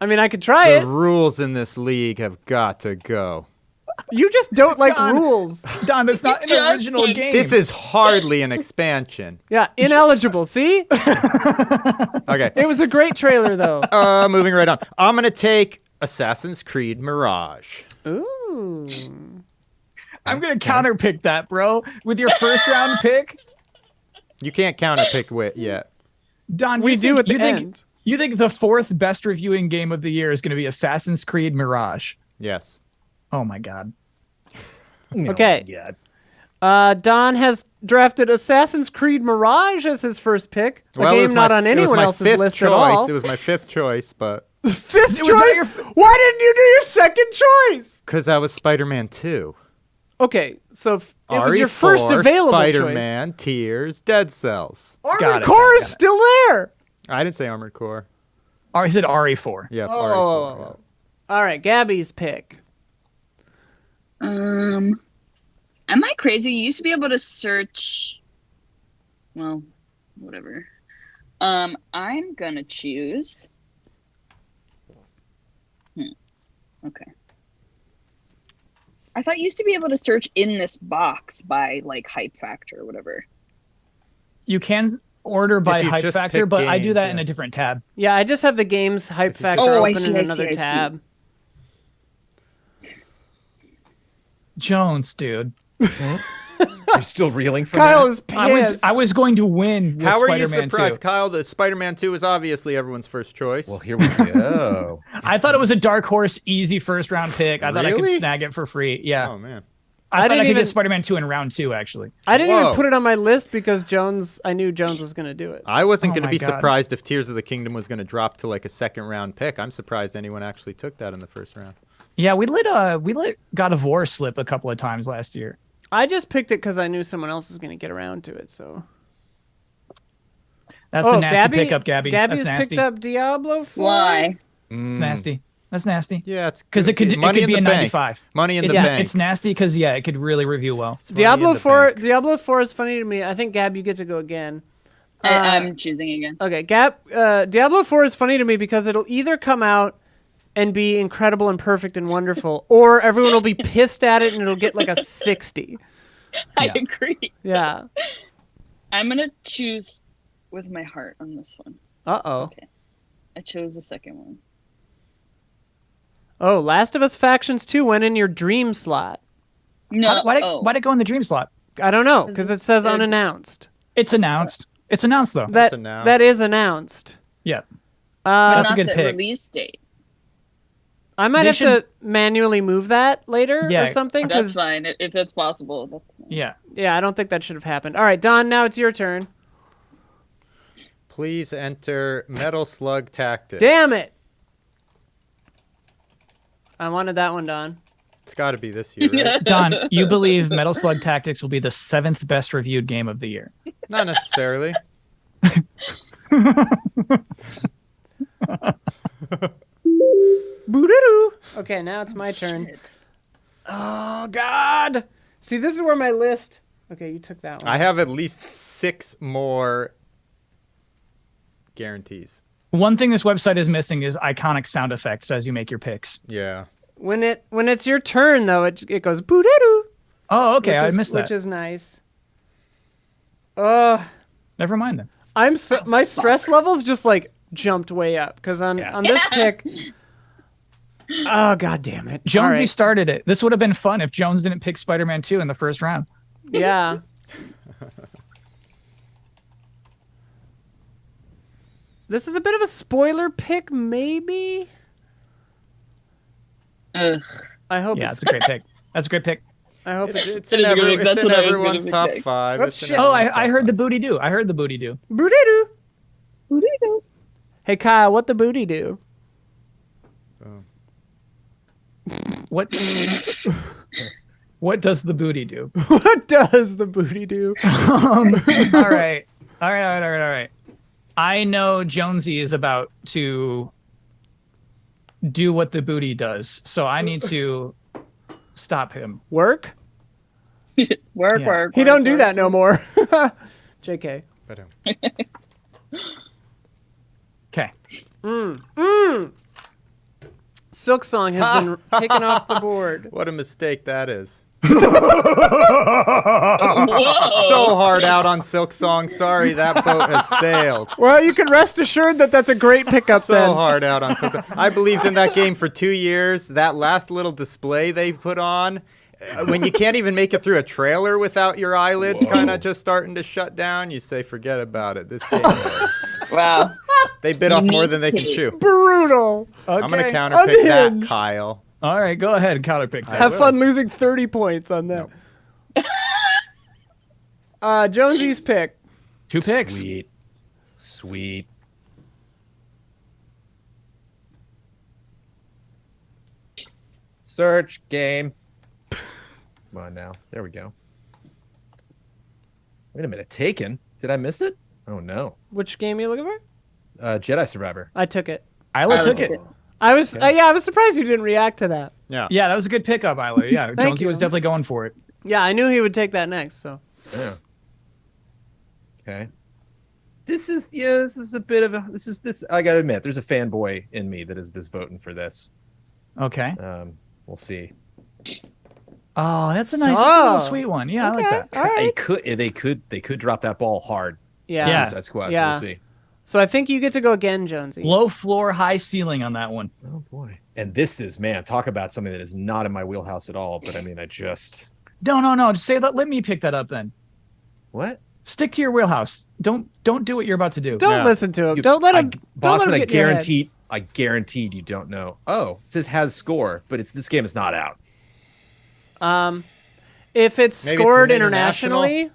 I mean, I could try the it. rules in this league have got to go. You just don't like Don. rules. Don, that's not an Just original kidding. game. This is hardly an expansion. Yeah, ineligible. See? Okay. It was a great trailer, though. Moving right on. I'm going to take Assassin's Creed Mirage. Ooh. I'm going to counterpick that, bro. With your first round pick, You can't counterpick Wit yet. Don, We you do think, at the you think, end. You think the fourth best reviewing game of the year is going to be Assassin's Creed Mirage? Yes. Oh my god. Okay. Yeah. Don has drafted Assassin's Creed Mirage as his first pick. A Well, it was game not my- on it was anyone my else's fifth list choice. at all. It was my fifth choice, but Fifth was choice? not your Why didn't you do your second choice? because that was Spider-Man 2. Okay, so it was your RE4, first available Spider-Man, Tears, Dead Cells. choice. Got Armored it, Core got is it. still there. I didn't say Armored Core. Oh, he said RE4. Yeah, Oh, RE4. whoa. All right, Gabby's pick. Am I crazy? You used to be able to search. Well, whatever. I'm gonna choose. Okay. I thought you used to be able to search in this box by like hype factor or whatever. You can order by If you hype just factor, pick but I do games, that in yeah. a different tab. Yeah, I just have the game's hype factor Oh, I open see, in I see, another I see. tab. Jones, dude. You're still reeling from Kyle that? is pissed. I was going to win with How are you Spider-Man surprised, 2. Kyle? That Spider-Man 2 is obviously everyone's first choice. Well, here we go. I thought it was a dark horse, easy first round pick. I thought I could Really? snag it for free. Yeah. Oh man. I thought I didn't could even get Spider-Man 2 in round 2, actually. I didn't Whoa. even put it on my list because I knew Jones was going to do it. I wasn't Oh going to my be God. surprised if Tears of the Kingdom was going to drop to like a second round pick. I'm surprised anyone actually took that in the first round. Yeah, we let God of War slip a couple of times last year. I just picked it because I knew someone else was going to get around to it. So. That's a nasty pickup, Gabby. Gabby's That's nasty. picked up Diablo 4. Why? It's nasty. That's nasty. Yeah, it's Because it could money in be the a bank. 95. Money in the It's, bank. it's nasty because it could really review well. It's money in the bank. Diablo 4 is funny to me. I think Gab, you get to go again. I'm choosing again. Okay, Diablo 4 is funny to me because it'll either come out and be incredible and perfect and wonderful, or everyone will be pissed at it and it'll get like a 60. I Yeah. agree. Yeah. I'm gonna choose with my heart on this one. Uh-oh. Okay. I chose the second one. Oh, Last of Us Factions 2 went in your dream slot. No. Why'd it go in the dream slot? I don't know, because it says It- unannounced. It's announced. It's announced, though. That announced. That is announced. Yeah. But That's a not good the pick. release date. I might They have to manually move that later Yeah, or something. That's 'cause- fine. If that's possible, that's fine. Yeah. Yeah, I don't think that should have happened. All right, Don, now it's your turn. Please enter Metal Slug Tactics. Damn it. I wanted that one, Don. It's got to be this year, right? Don, you believe Metal Slug Tactics will be the 7th best reviewed game of the year? Not necessarily. Boo-doo-doo. Okay, now it's my turn. Shit. Oh, God. See, this is where my list... Okay, you took that one. I have at least 6 more guarantees. One thing this website is missing is iconic sound effects as you make your picks. Yeah. When it's your turn, though, it goes boo-doo-doo. Oh, okay. Which I is- missed that. Which is nice. Oh, Never mind then. my stress levels just like jumped way up because on this pick. Oh, God damn it. Jonesy All right. started it. This would have been fun if Jones didn't pick Spider-Man 2 in the first round. Yeah. This is a bit of a spoiler pick, maybe. Ugh. I hope. Yeah, it's a great pick. That's a great pick. I hope it's It's It in, is gonna be- it's that's in what I was everyone's gonna top pick. 5. Oh, It's in shit. Oh, everyone's I top heard the 5. booty do. I heard the booty do. booty doo. Hey, Kyle, what the booty do? What? What does the booty do? What does the booty do? All right. All right. I know Jonesy is about to do what the booty does, so I need to stop him. Work? Work, Yeah. work. He work, don't do work. that no more. JK. But, Okay. Silk Song has been taken off the board. what a mistake that is. Whoa. So hard out on Silk Song. Sorry, that boat has sailed. Well, you can rest assured that that's a great pickup So then. hard out on Silk Song. I believed in that game for 2 years. That last little display they put on, when you can't even make it through a trailer without your eyelids kind of just starting to shut down, you say, forget about it. This game, Wow. they bit off more than they can Me chew. Brutal. Okay. I'm going to counterpick that, Unhinged. Kyle. All right, go ahead. Counterpick that. Have will. fun losing 30 points on that. Jonesy's pick. 2 picks. Sweet. Search game. Come on now. There we go. Wait a minute. Taken? Did I miss it? Oh no. Which game are you looking for? Jedi Survivor. I took it. Isla took it. I was I was surprised you didn't react to that. Yeah. Yeah, that was a good pickup, Isla. Yeah, Jonesy you. was definitely going for it. Yeah, I knew he would take that next. So Yeah. Okay. This is a bit of a this I gotta admit, there's a fanboy in me that is voting for this. Okay. We'll see. Oh, that's a nice, that's a So- little sweet one. Yeah, I like that. All right. They could drop that ball hard. Yeah. Suicide Squad. Yeah. We'll see. So I think you get to go again, Jonesy. Low floor, high ceiling on that one. Oh boy. And this is, man, talk about something that is not in my wheelhouse at all. But I mean, No. Just say that. Let me pick that up then. what? Stick to your wheelhouse. Don't do what you're about to do. Don't Yeah. listen to him. You- don't let him. Bossman, get in your head. I guaranteed you don't know. Oh, it says has score, but this game is not out. If it's Maybe it's scored an international? internationally,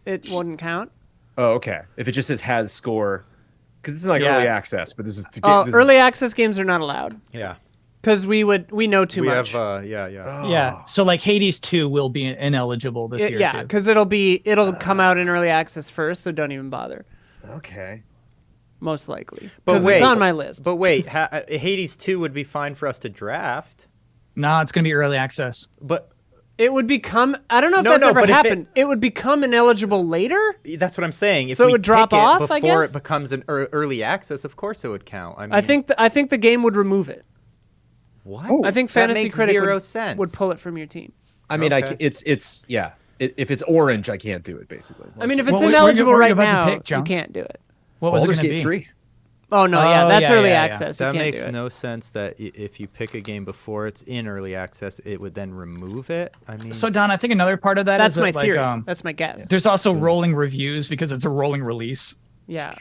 it wouldn't count. Oh, okay. If it just says has score, because it's like Yeah. early access, but this is Early access games are not allowed Yeah. because we know too We much. have, Yeah. So like Hades 2 will be ineligible this year Yeah, too. because it'll come out in early access first, so don't even bother. Okay. Most likely, But because wait, it's on my list. But wait, Hades 2 would be fine for us to draft. No, it's gonna be early access. But It would become. I don't know if No, that's no, ever but if happened. It would become ineligible later. that's what I'm saying. If So it we would drop pick off, it I before guess? it becomes an early access, of course it would count. I mean, I think the game would remove it. what? I think That Fantasy makes Critic zero would, sense. would pull it from your team. I mean, Okay. it's yeah. If it's orange, I can't do it. Basically. I mean, if it's What were you ineligible right about to now, pick, you Jones? can't do it. What was Baldur's it gonna Gate be? 3. Oh no, yeah, Oh, that's yeah, early yeah, yeah. access. You That can't makes do it. no sense that if you pick a game before it's in early access, it would then remove it. I mean, So Don, I think another part of that That's is my that, theory. Like, That's my guess. there's also rolling reviews because it's a rolling release. Yeah.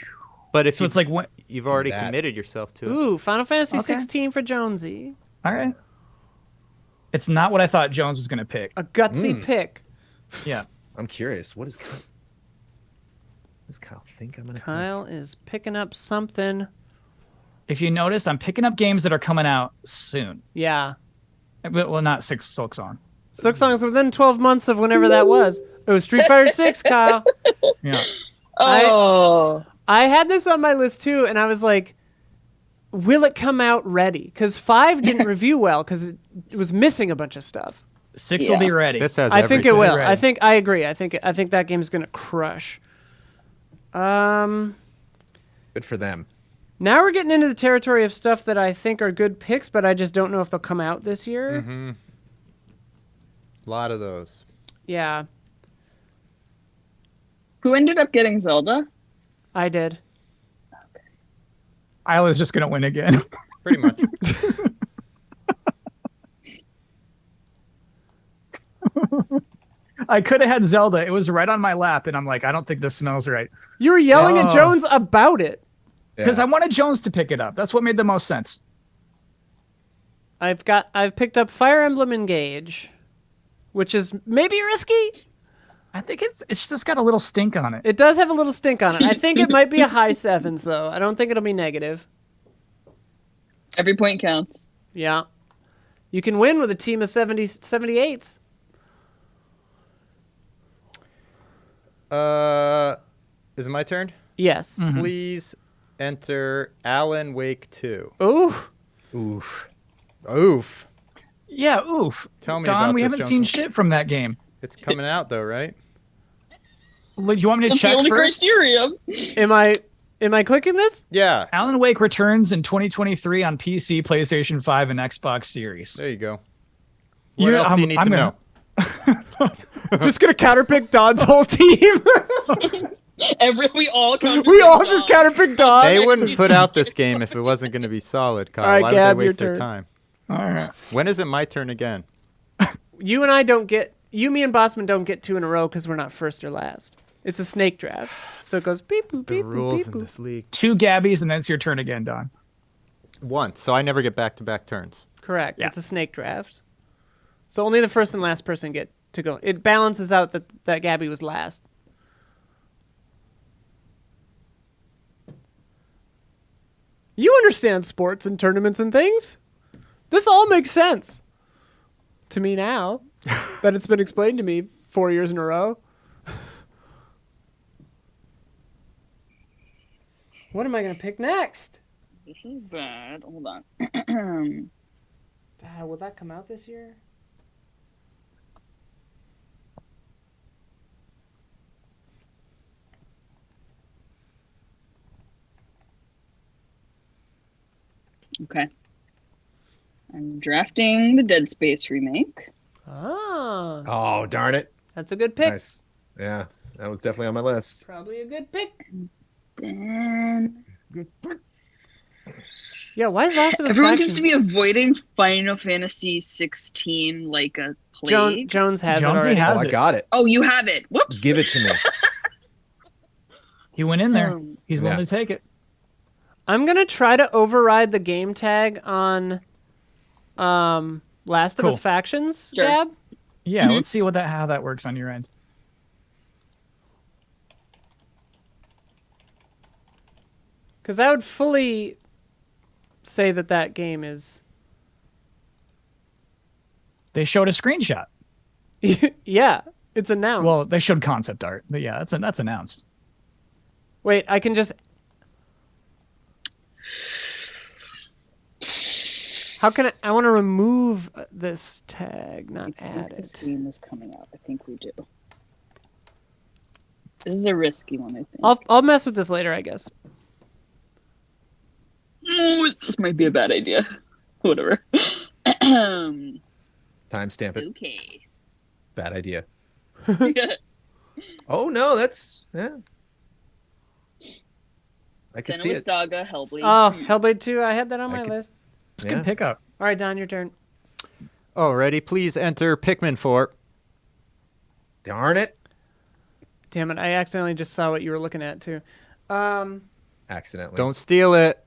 but if So it's like what? you've already That. committed yourself to it. Ooh, Final Fantasy Okay. 16 for Jonesy. All right. It's not what I thought Jones was gonna pick. A gutsy pick. Yeah. I'm curious. What does Kyle think I'm gonna? pick? Kyle is picking up something. If you notice, I'm picking up games that are coming out soon. Yeah. Well, not Silk Song. 6 songs within 12 months of whenever that was. It was Street Fighter 6, Kyle. Yeah. Oh. I had this on my list too, and I was like, will it come out ready? Because 5 didn't review well because it was missing a bunch of stuff. 6 will be ready. This has I think it everything. will. Ready. I agree. I think that game's gonna crush. Good for them. Now we're getting into the territory of stuff that I think are good picks, but I just don't know if they'll come out this year. Mm-hmm. A lot of those. Yeah, Who ended up getting Zelda? I did. Isla's just gonna win again. Pretty much. I could have had Zelda. It was right on my lap, and I'm like, I don't think this smells right. You were yelling at Oh. Jones about it. Because Yeah. I wanted Jones to pick it up. That's what made the most sense. I've picked up Fire Emblem Engage, which is maybe risky. I think it's just got a little stink on it. It does have a little stink on it. I think it might be a high 7s though. I don't think it'll be negative. Every point counts. Yeah. You can win with a team of 78s. Is it my turn? Yes. Mm-hmm. Please enter Alan Wake 2. Ooh. Oof. Oof. Yeah, oof. Tell me Don, about we this, haven't Jones. seen shit from that game. It's coming out though, right? Look, you want me to That's the check only first? criteria. Am I clicking this? Yeah. Alan Wake returns in 2023 on PC, PlayStation 5, and Xbox Series. There you go. What else do you need I'm to gonna- know? Just gonna counterpick Don's whole team. We all come. We all just counterpick Don. They wouldn't put out this game if it wasn't going to be solid, Kyle. All right, Why Gab, would they your waste their turn. time? All right. When is it my turn again? You and I don't get. You, me, and Bossman don't get 2 in a row because we're not first or last. It's a snake draft, so it goes beep boop The beep boop rules beep in boop. this league. 2 Gabbies, and then it's your turn again, Don. Once, so I never get back-to-back turns. Correct. Yeah. It's a snake draft. So only the first and last person get to go. It balances out that Gabby was last. You understand sports and tournaments and things. This all makes sense to me now that it's been explained to me 4 years in a row. What am I going to pick next? This is bad. Hold on. Will that come out this year? Okay. I'm drafting the Dead Space remake. Ah, Oh, darn it. that's a good pick. Nice. Yeah, that was definitely on my list. Probably a good pick. Then Yeah, why is Last of Us everyone Factions... seems to be avoiding Final Fantasy 16 like a plague. Jones has Jonesy it already. has- Oh, I it. got it. Oh, you have it. Whoops. Give it to me. He went in there. Um, He's willing to take it. I'm gonna try to override the game tag on Last of Cool. Us Factions, Sure. Gab. Yeah, let's see how that works on your end. Because I would fully say that game is. They showed a screenshot. Yeah, it's announced. Well, they showed concept art, but yeah, that's announced. Wait, I can just. How can I want to remove this tag, not add This it. game is coming out. I think we do. This is a risky one, I think. I'll mess with this later, I guess. This might be a bad idea. Whatever. Timestamp it. Okay. Bad idea. Oh no, that's yeah. I can see Senua it. Saga, Hellblade. Oh, 2. Hellblade 2, I had that on my could- list. Yeah. Good pickup. All right, Don, your turn. Alrighty, please enter Pikmin 4. Darn it. Damn it, I accidentally just saw what you were looking at, too. Accidentally. Don't steal it.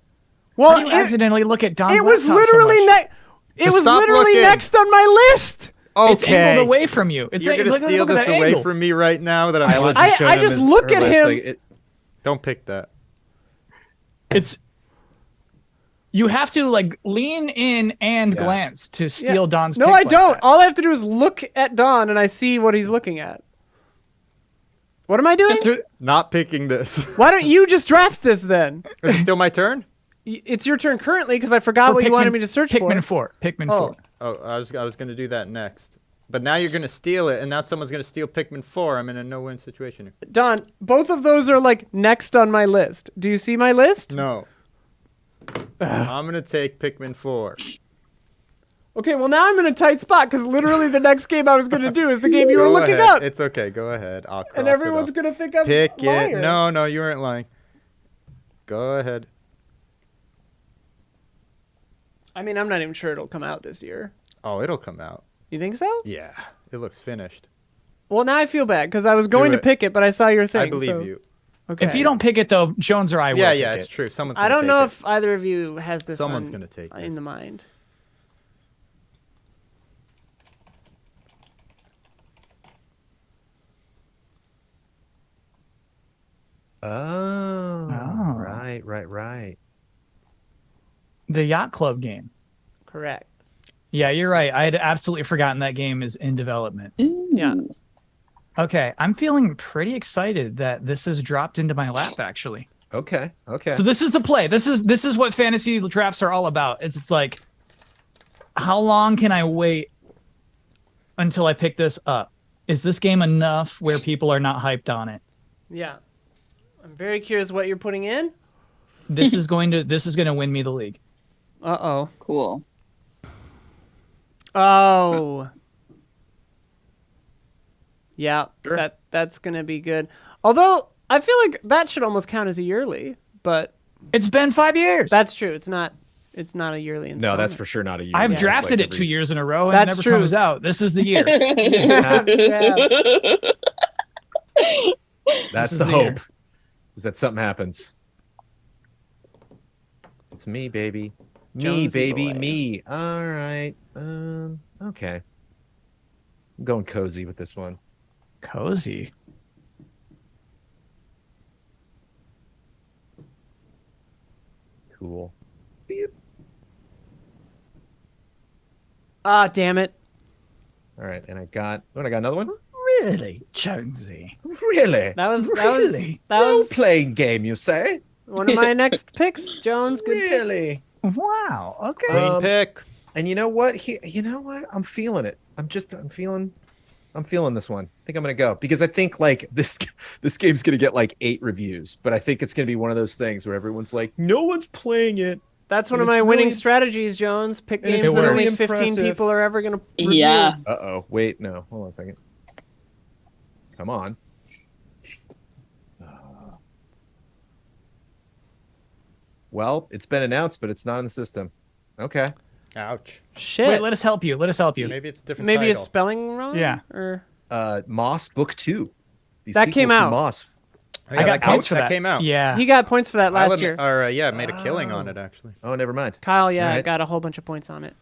How Well, do you accidentally look at Don's it was laptop so literally much? It Just was stop literally looking. next on my list. It's Okay. angled away from you. It's You're gonna look steal at this that away angle. from me right now that I'm I watching. I just look at him. Don't pick that. It's you have to like lean in and Yeah. glance to steal Don's. No, picks I like don't. that. All I have to do is look at Don, and I see what he's looking at. What am I doing? Not picking this. Why don't you just draft this then? Is it still my turn? It's your turn currently because I forgot For what you Pikmin- wanted me to search Pikmin for. 4. Pikmin Oh. 4. Oh, I was gonna do that next. But now you're gonna steal it, and now someone's gonna steal Pikmin 4. I'm in a no-win situation here. Don, both of those are like next on my list. Do you see my list? No. I'm gonna take Pikmin 4. Okay, well now I'm in a tight spot because literally the next game I was going to do is the game you were Go looking ahead. up. It's okay. Go ahead. I'll cross And everyone's it going to think I'm Pick lying. it. No, you weren't lying. Go ahead. I mean, I'm not even sure it'll come out this year. Oh, it'll come out. You think so? Yeah, it looks finished. Well, now I feel bad because I was going to it. pick it, but I saw your thing. I believe so- you. Okay. If you don't pick it though, Jones or I will. Yeah, pick it's it. true. Someone's. I Gonna don't take know it. if either of you has this Someone's on- gonna take in this. the mind. Oh, Oh. right. The Yacht Club game. Correct. Yeah, you're right. I had absolutely forgotten that game is in development. Yeah. Okay, I'm feeling pretty excited that this has dropped into my lap. Actually, Okay. so this is the play. This is what fantasy drafts are all about. It's like, how long can I wait until I pick this up? Is this game enough where people are not hyped on it? Yeah. I'm very curious what you're putting in. This is going to win me the league. Uh-oh. Cool. Oh. Yeah, Sure. that's going to be good. Although, I feel like that should almost count as a yearly, but It's been 5 years. that's true. It's not a yearly installment. No, that's for sure not a year. I've It's drafted like it every- 2 years in a row and That's it never true. comes out. This is the year. Yeah. That's is the the year. hope. Is that something happens? It's me, baby. Me, Jonesy baby, boy. me. All right. Okay. I'm going cozy with this one. Cozy. Cool. Ah, damn it. All right, and I got another one. Really, Jonesy. Really? That was Really? Role playing game, you say? one of my next picks, Jones. Good pick. Really? Wow. Okay. Clean pick. And you know what? You know what? I'm feeling it. I'm feeling this one. I think I'm gonna go because I think like this game's gonna get like 8 reviews, but I think it's gonna be one of those things where everyone's like, no one's playing it. That's one And of it's my winning really- strategies, Jones. Pick and games it's that really only 15 impressive. people are ever going to review. Yeah. Wait, no. Hold on a second. Come on. Well, it's been announced, but it's not in the system. Okay. Ouch. Shit. Wait, let us help you. Maybe it's a different. Maybe a title. spelling wrong? Yeah. Or Moss Book 2. The That sequel came to out. Moss. I got points for that. That came out. Yeah. he got points for that last year. Yeah, made a killing on it actually. Oh, never mind. Kyle, yeah, Right. got a whole bunch of points on it.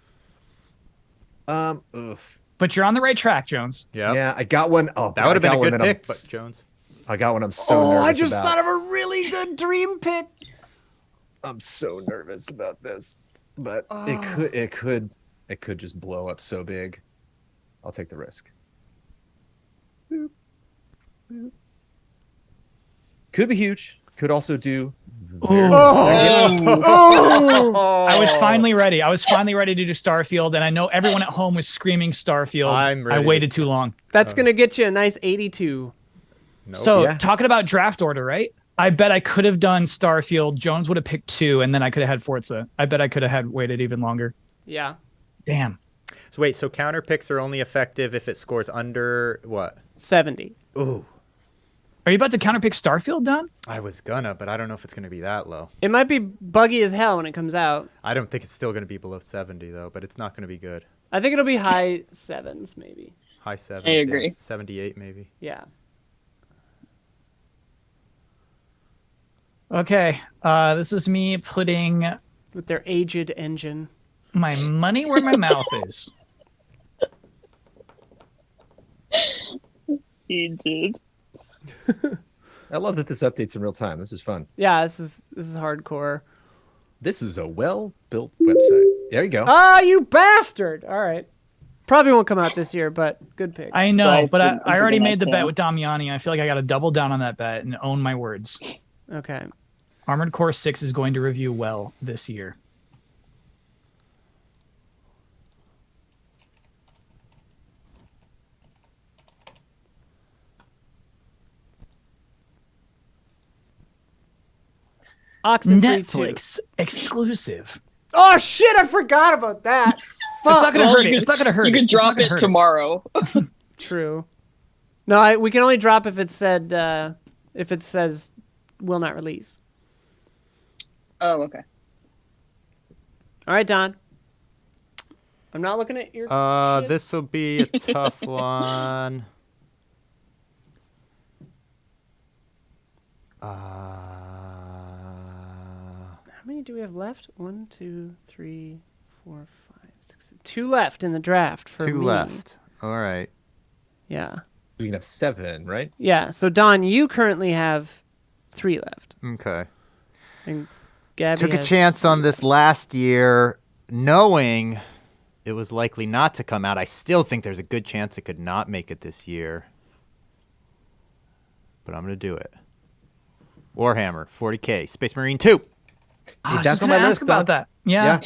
Oof. But but you're on the right track, Jones. Yep. Yeah, I got one. Oh, That would have been a good pick, but but Jones. I got one. I'm so nervous I just about. thought of a really good dream pick. I'm so nervous about this, but it could just blow up so big. I'll take the risk. Boop. Boop. Could be huge. Could also do. I was finally ready. I was finally ready to do Starfield, and I know everyone at home was screaming Starfield. I'm ready. I waited too long. That's going to get you a nice 82. Nope. So Yeah. talking about draft order, right? I bet I could have done Starfield. Jones would have picked 2, and then I could have had Forza. I bet I could have had waited even longer. Yeah. Damn. So wait, so counter picks are only effective if it scores under what? 70. Ooh. Are you about to counterpick Starfield, Don? I was gonna, but I don't know if it's gonna be that low. It might be buggy as hell when it comes out. I don't think it's still gonna be below 70 though, but it's not gonna be good. I think it'll be high 7s, maybe. High 70s. I agree. Yeah. 78 maybe. Yeah. Okay. This is me putting With their aged engine. my money where my mouth is. He did. I love that this updates in real time. This is fun. Yeah, this is hardcore. This is a well-built website. There you go. Ah, you bastard! All right. Probably won't come out this year, but good pick. I know, Well, but I it's already a made the lot, bet so. with Damiani. I feel like I got to double down on that bet and own my words. Okay. Armored Core 6 is going to review well this year. Oxenfree 2. Netflix exclusive. Oh shit! I forgot about that. It's not Fuck. gonna Well, hurt you it. could- It's not gonna hurt You it. could It's not drop gonna it hurt tomorrow. True. No, we can only drop if it said if it says will not release. Oh, okay. All right, Don. I'm not looking at your. shit. This will be a tough one. How many do we have left? 1, 2, 3, 4, 5, 6. 2 left in the draft for Two me. left. All right. Yeah. We can have 7, right? Yeah. So Don, you currently have 3 left, Okay. and Gabby Took a has chance on this last year, knowing it was likely not to come out. I still think there's a good chance it could not make it this year. But I'm going to do it. Warhammer 40K Space Marine 2. I was That's just on gonna my ask list, about Don. that. Yeah.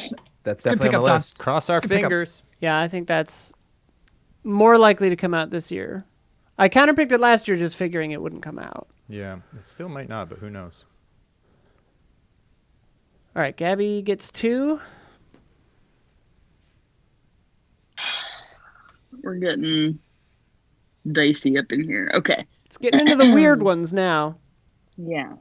That's Good definitely on pickup, my Don. list. Cross our Good pickup. fingers. Yeah, I think that's more likely to come out this year. I counterpicked it last year, just figuring it wouldn't come out. Yeah, it still might not, but who knows? All right, Gabby gets 2. We're getting dicey up in here. Okay. It's getting into the weird ones now. Yeah.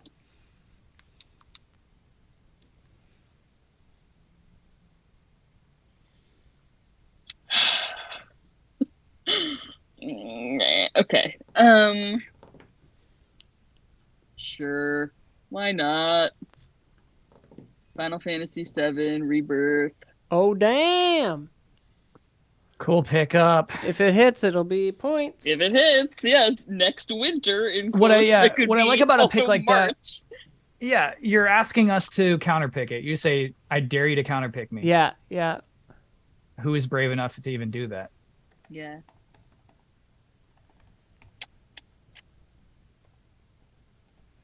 Okay. Sure. Why not? Final Fantasy VII Rebirth. Oh damn! Cool pickup. If it hits, it'll be points. If it hits, yeah, it's next winter. In What I- quotes. yeah, It could what I be like about a also pick like that- March. Yeah, you're asking us to counterpick it. You say, I dare you to counterpick me. Yeah, yeah. Who is brave enough to even do that? Yeah.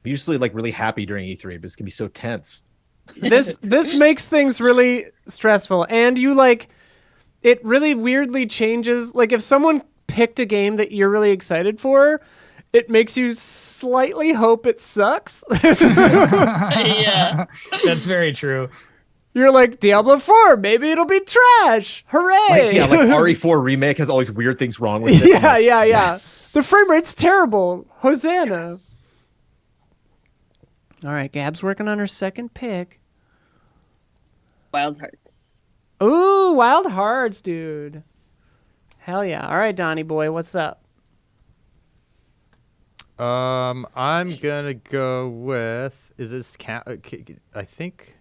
I'm usually like really happy during E3, but it's gonna be so tense. This makes things really stressful, and you like it really weirdly changes. Like if someone picked a game that you're really excited for, it makes you slightly hope it sucks. Yeah. That's very true. You're like Diablo 4, maybe it'll be trash. Hooray! Like yeah, like RE4 remake has all these weird things wrong with it. yeah, I'm like, yeah. yes. The frame rate's terrible. Hosanna. All right, Gab's working on her second pick. Wild Hearts. Ooh, Wild Hearts, dude. Hell yeah. All right, Donnie boy, what's up? I'm gonna go with. Is this count? I think.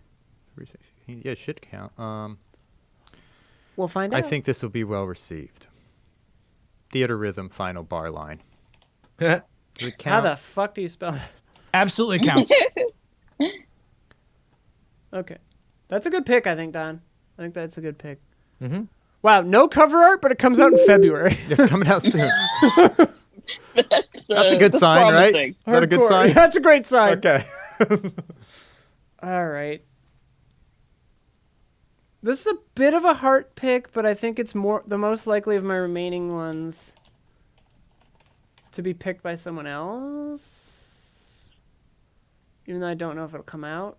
Yeah, it should count. We'll find out. I think this will be well received. Theater Rhythm final bar line. Does it How count? the fuck do you spell that? Absolutely counts. Okay. That's a good pick, I think, Don. I think that's a good pick. Mm-hmm. Wow, no cover art, but it comes out in February. It's coming out soon. That's That's a good sign, right? promising. Is that a good Hardcore. sign? That's a great sign. Okay. All right. This is a bit of a heart pick, but I think it's the most likely of my remaining ones to be picked by someone else. Even though I don't know if it'll come out.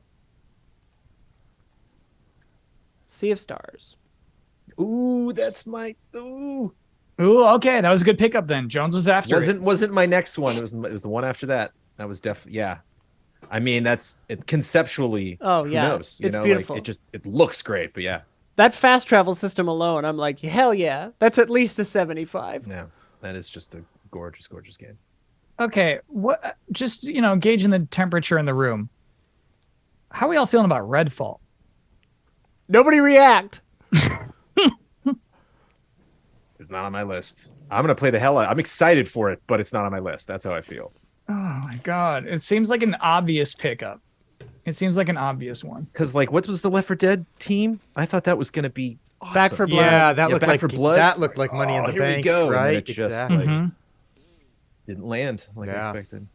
Sea of Stars. Ooh, that's my ooh. Ooh, okay, that was a good pickup then. Jones was after it. Wasn't my next one. It was the one after that. That was definitely yeah. I mean, that's it conceptually. Oh, who yeah. knows? It's beautiful. Like, it looks great, but yeah. That fast travel system alone, I'm like, hell yeah. That's at least a 75. No, that is just a gorgeous, gorgeous game. Okay, what? Just gauging the temperature in the room. How are we all feeling about Redfall? Nobody react. It's not on my list. I'm gonna play the hell out. I'm excited for it, but it's not on my list. That's how I feel. Oh my god, it seems like an obvious pickup. It seems like an obvious one. Because like, what was the Left 4 Dead team? I thought that was gonna be awesome. Back for Blood. Yeah, that Yeah, looked Back like 4 Blood. that looked like Money in Oh, the here we Bank, go. And then right? it just, Exactly. like, Mhm. didn't land like I Yeah. expected.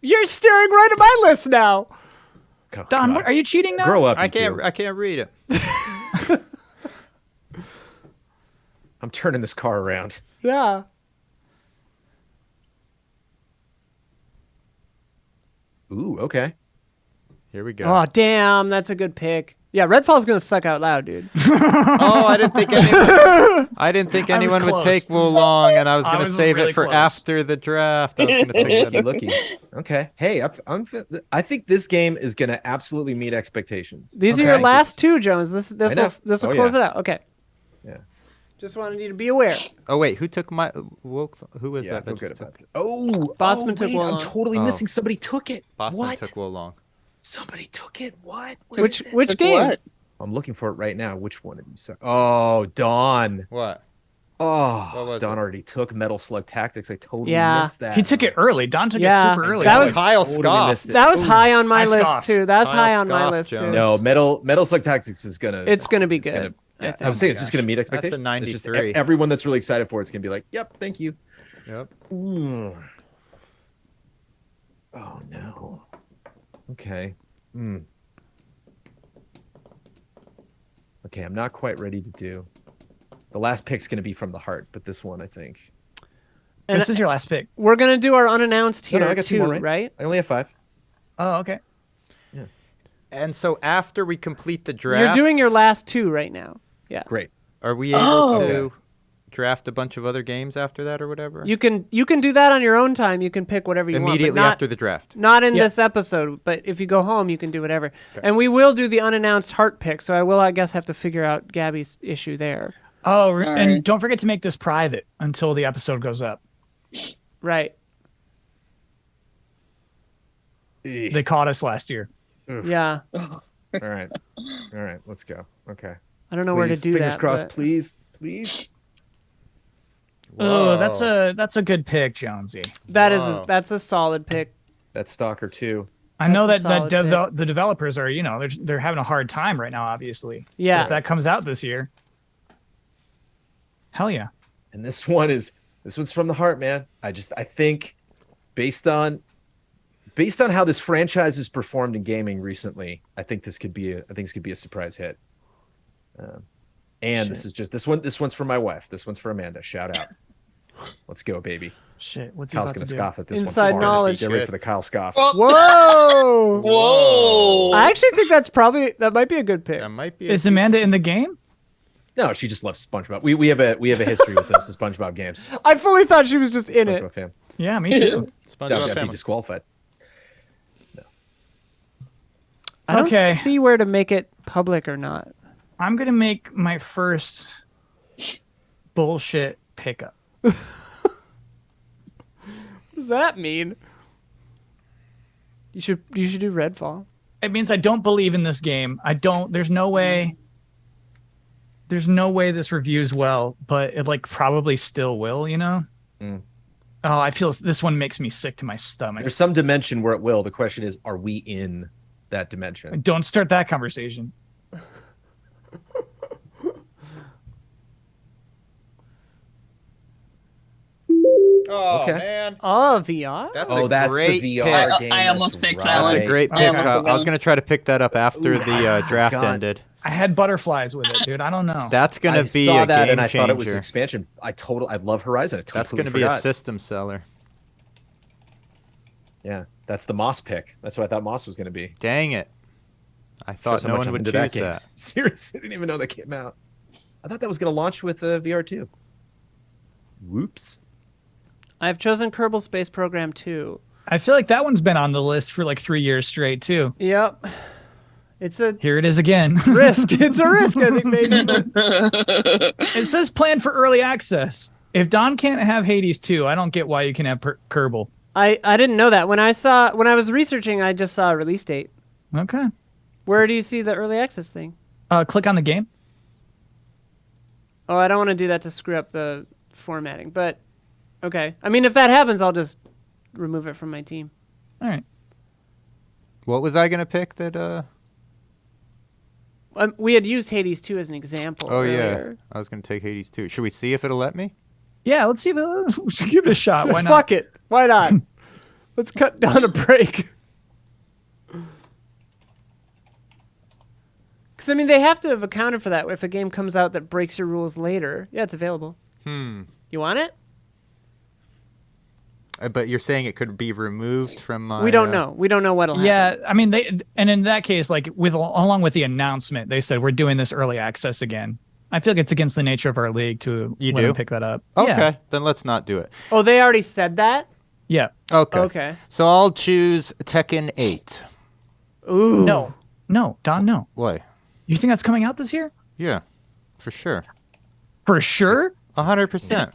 You're staring right at my list now. Oh, Don, God. what, are you cheating now? Grow up. I you can't. two. I can't read it. I'm turning this car around. Yeah. Ooh, okay. Here we go. Oh, damn. That's a good pick. Yeah, Redfall's going to suck out loud, dude. Oh, I didn't think anyone. I didn't think I was anyone would close. take Wulong, and I was I going to was save really it for close. after the draft. I was going to take Looky, that. looky. Okay. Hey, I think this game is going to absolutely meet expectations. These are Okay. your last two, Jones. This I know. will Oh, close yeah. it out. Okay. Yeah. Just wanted you to be aware. Oh wait, who took my? Who was Yeah, I that? feel that good just about took? this. Oh, Bosman oh, took wait, I'm Wulong. totally Oh. missing. Somebody took it. Boston What? took Wulong. Somebody took it. What? Which is it? which Took game? what? I'm looking for it right now. Which one of you? Oh, Dawn. What? Oh, What was Dawn it? already took Metal Slug Tactics. I totally Yeah. missed that. He took it early. Don took Yeah, it super early. that was- Kyle Totally Scott. missed it. That was Ooh. high on my I list scoffed. too. That's Kyle high on my scoffed, list too. Jones. No, Metal Slug Tactics is gonna. It's gonna be it's good. gonna- I yeah, think. I'm saying Oh it's my just gonna meet That's a expectations. It's just 93. everyone that's really excited for it's gonna be like, yep, thank you. Yep. Oh no. Okay. Okay, I'm not quite ready to do. The last pick's gonna be from the heart, but this one I think. And This is your last pick. we're gonna do our unannounced No, here I got two too, more, right? I only have 5. Oh, okay. And so after we complete the You're draft, doing your last two right now. Yeah. Great. are we able Oh. to draft a bunch of other games after that or whatever? You can do that on your own time. You can pick whatever you Immediately want. But not, after the draft. Not in Yep. this episode, but if you go home, you can do whatever. And we will do the unannounced heart pick, so I guess, have to figure out Gabby's issue there. Oh, All and right. don't forget to make this private until the episode goes up. Right. They caught us last year. Yeah. All right. All right, let's go. Okay. I don't know where to Please, do fingers that. crossed, but- please. Please. Oh, Whoa. that's a good pick, Jonesy. Whoa. That's a solid pick. That's Stalker 2. I know That's that a solid the developers are, they're having a hard time right now, obviously. Yeah. If that comes out this year, hell yeah. And this one's from the heart, man. I think based on how this franchise has performed in gaming recently, I think this could be a surprise hit. And this one's for my wife. This one's for Amanda. Shout out. Let's go, baby. Shit, what's he Kyle's about gonna to do? scoff at this Inside one. tomorrow. knowledge. Get ready for the Kyle scoff. Oh, Whoa! whoa. I actually think that might be a good pick. That might be. Is Amanda in the game? No, she just loves SpongeBob. We have a history with this, the SpongeBob games. I fully thought she was just in it. SpongeBob fan. Yeah, me too. SpongeBob I'd be family. disqualified. I don't Okay. see where to make it public or not. I'm gonna make my first bullshit pickup. What does that mean? You should do Redfall. It means I don't believe in this game. There's no way there's no way this reviews well, but it like probably still will, you know? Mm. Oh, I feel this one makes me sick to my stomach. There's some dimension where it will. The question is, are we in that dimension? Don't start that conversation. Oh Okay. man, Oh, VR? that's That's great the VR pick. game. I almost that's picked that That's one. a great I pick. almost I was forgot. gonna try to pick that up after Ooh, the I draft forgot. ended. I had butterflies with it, dude. I don't know. That's gonna I be saw a that game and I changer. thought it was expansion. I love Horizon. I totally That's gonna be a forgot. system seller. Yeah, that's the Moss pick. That's what I thought Moss was going to be. Dang it! I Shows thought how no much one I'm would into choose game. that. Seriously, I didn't even know that came out. I thought that was going to launch with VR2. Whoops. I've chosen Kerbal Space Program 2. I feel like that one's been on the list for like 3 years straight too. Yep. It's a Here it is again. risk. It's a risk, I think, maybe. But It says planned for early access. If Don can't have Hades 2, I don't get why you can have Kerbal. I didn't know that. When I was researching, I just saw a release date. Okay. Where do you see the early access thing? Click on the game. Oh, I don't want to do that to screw up the formatting, but okay. I mean, if that happens, I'll just remove it from my team. All right. What was I gonna pick? That We had used Hades 2 as an example. Oh earlier. yeah, I was gonna take Hades too. Should we see if it'll let me? Yeah, let's see if we should give it a shot. Why not? Fuck it. Why not? Let's cut down a break. Because, I mean, they have to have accounted for that if a game comes out that breaks your rules later. Yeah, it's available. You want it? But you're saying it could be removed from my. We don't know. We don't know what'll happen. Yeah, I mean and in that case, like along with the announcement, they said we're doing this early access again. I feel like it's against the nature of our league to You let do? them pick that up. Okay, Yeah. then let's not do it. Oh, they already said that? Yeah. Okay. Okay. So I'll choose Tekken 8. Ooh. No, Don, no. Why? You think that's coming out this year? Yeah, for sure. For sure? 100%. Is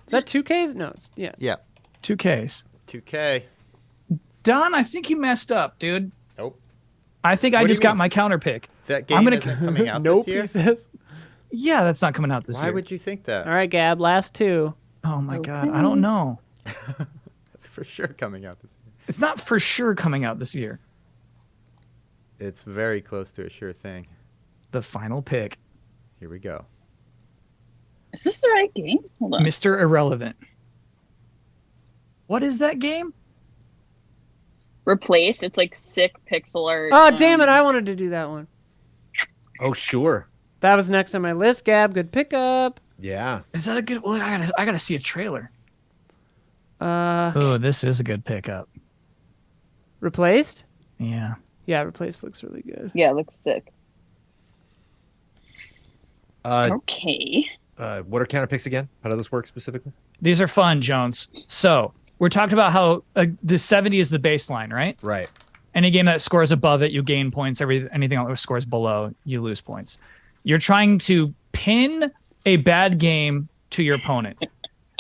that 2Ks? No, it's, yeah. Yeah. 2Ks. 2K. Don, I think you messed up, dude. Nope. I think What I do you just got mean? my counter pick. That game I'm gonna- isn't coming out Nope, this year? he says. Yeah, that's not coming out this Why year. would you think that? All right, Gab, last two. Oh my god, I don't know. It's for sure coming out this year. It's not for sure coming out this year. It's very close to a sure thing. The final pick, Here we go. Is this the right game? Hold on. Mr. Irrelevant. What is that game? Replaced. It's like sick pixel art. Oh, damn it. I wanted to do that one. Oh, sure. That was next on my list, Gab. Good pickup. Yeah. Is that a good? Well, I gotta see a trailer. Uh, Oh, this is a good pickup. Replaced? Yeah. Yeah, Replaced looks really good. Yeah, it looks sick. Uh, Okay. what are counter picks again? How does this work specifically? These are fun, Jones. So we're talking about how the 70 is the baseline, right? Right. Any game that scores above it, you gain points. Anything that scores below, you lose points. You're trying to pin a bad game to your opponent.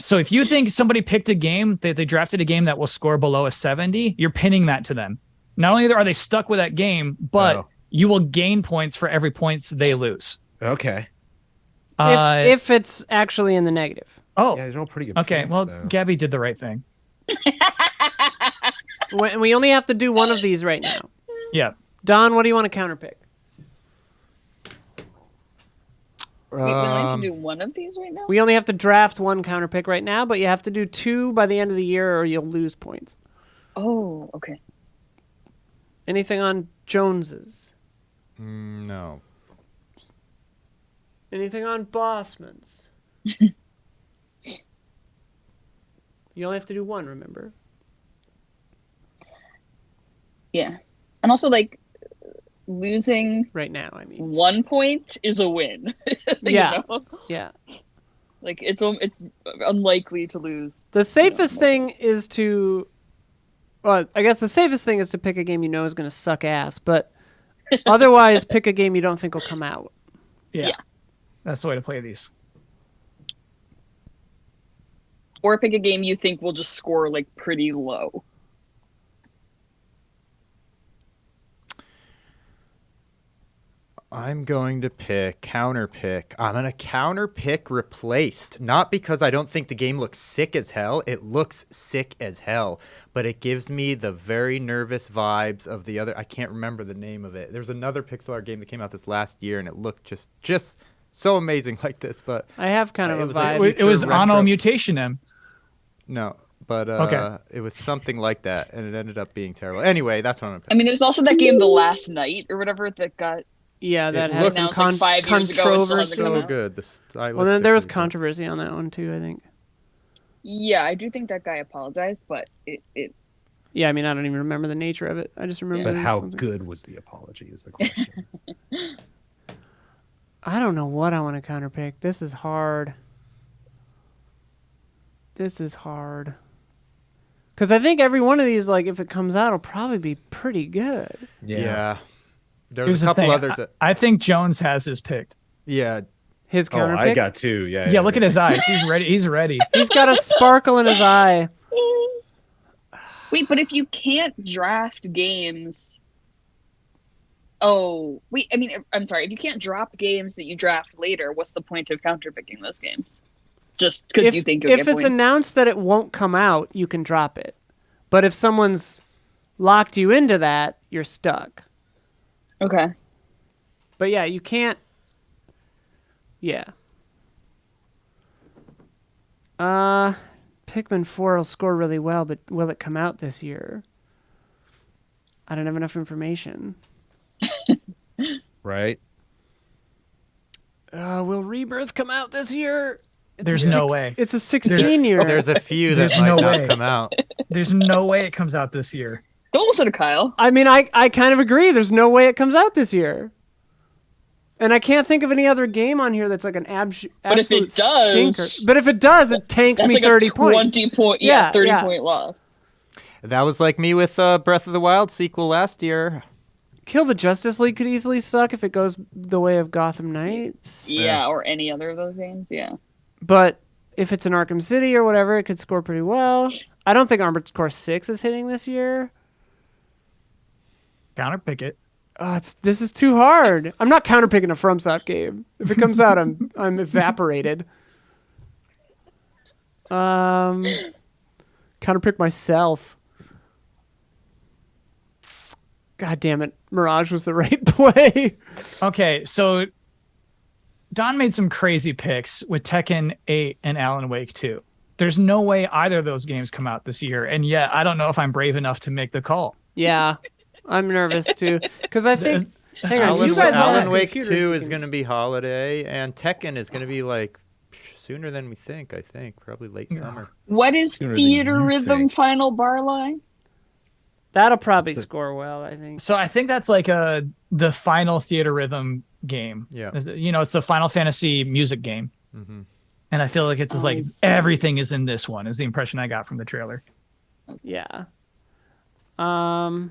So if you think somebody picked a game, they drafted a game that will score below a 70, you're pinning that to them. Not only are they stuck with that game, but Oh. you will gain points for every points they lose. Okay. If it's actually in the negative. Oh, Yeah, they're all pretty good. okay. picks, Well, though. Gabby did the right thing. We only have to do one of these right now. Yeah. Don, what do you want to counterpick? We only have to do one of these right now? We only have to draft one counterpick right now, but you have to do two by the end of the year or you'll lose points. Oh, okay. Anything on Joneses? No. Anything on Bossman's? You only have to do one, remember? Yeah. And also, like, losing Right now, I mean. 1 point is a win. You Yeah. know? Yeah. Like, it's unlikely to lose. The safest thing is to... Well, I guess the safest thing is to pick a game you know is going to suck ass, but otherwise pick a game you don't think will come out. Yeah. Yeah. That's the way to play these. Or pick a game you think will just score, like, pretty low. I'm going to counterpick. I'm going to counterpick Replaced. Not because I don't think the game looks sick as hell. It looks sick as hell. But it gives me the very nervous vibes of the other. I can't remember the name of it. There's another pixel art game that came out this last year, and it looked just so amazing like this. But I have kind of a was like vibe. It was retro- Anno Mutation M. No, but Okay. it was something like that, and it ended up being terrible. Anyway, that's what I'm going to pick. I mean, there's also that game, The Last Night or whatever, that got. Yeah, that It has looks some like 5 years ago and still hasn't controversy. come So out. good. Well, then there was stylistically, controversy on that one too, I think. Yeah, I do think that guy apologized, but it Yeah, I mean, I don't even remember the nature of it. I just remember. But it was how something- good was the apology is the question. I don't know what I want to counterpick. This is hard. Because I think every one of these, like, if it comes out, will probably be pretty good. Yeah. There Here's was the a couple thing. others that, I think Jones has his picked. yeah. His Oh, counterpick. I got two. Yeah. Yeah, look at his eyes. He's ready. He's ready. He's got a sparkle in his eye. Wait, but if you can't draft games. Oh, wait, I mean, I'm sorry. If you can't drop games that you draft later, what's the point of counterpicking those games? Just because you think you'll if get it's points? announced that it won't come out, you can drop it. But if someone's locked you into that, you're stuck. Okay. But yeah, you can't. Yeah. Pikmin 4 will score really well, but will it come out this year? I don't have enough information. Right. Will Rebirth come out this year? There's no way. It's a 16 year. There's a few that There's might no not way. come out. There's no way it comes out this year. Don't listen to Kyle. I mean, I kind of agree. There's no way it comes out this year. And I can't think of any other game on here that's like an But if it absolute does- stinker. But if it does, it tanks That's me like 30 a points. 20 point, Yeah, 30 yeah. point loss. That was like me with Breath of the Wild sequel last year. Kill the Justice League could easily suck if it goes the way of Gotham Knights. Yeah, or any other of those games. Yeah. But if it's an Arkham City or whatever, it could score pretty well. I don't think Armored Core 6 is hitting this year. Counterpick it. Oh, this is too hard. I'm not counterpicking a FromSoft game. If it comes out, I'm evaporated. Counterpick myself. God damn it. Mirage was the right play. Okay, so Don made some crazy picks with Tekken 8 and Alan Wake 2. There's no way either of those games come out this year, and yet I don't know if I'm brave enough to make the call. Yeah, I'm nervous too. Because I think... Hang on, Alan, you guys Alan have Wake computers 2 you is can- going to be holiday, and Tekken is going to be like sooner than we think, I think. Probably late summer. What is Sooner than Theater you Rhythm think. Final Bar Line? That'll probably So- score well, I think. So I think that's like the final Theater Rhythm game. Yeah. You know, it's the Final Fantasy music game. Mm-hmm. And I feel like it's just like Nice. everything is in this one, is the impression I got from the trailer. Yeah. I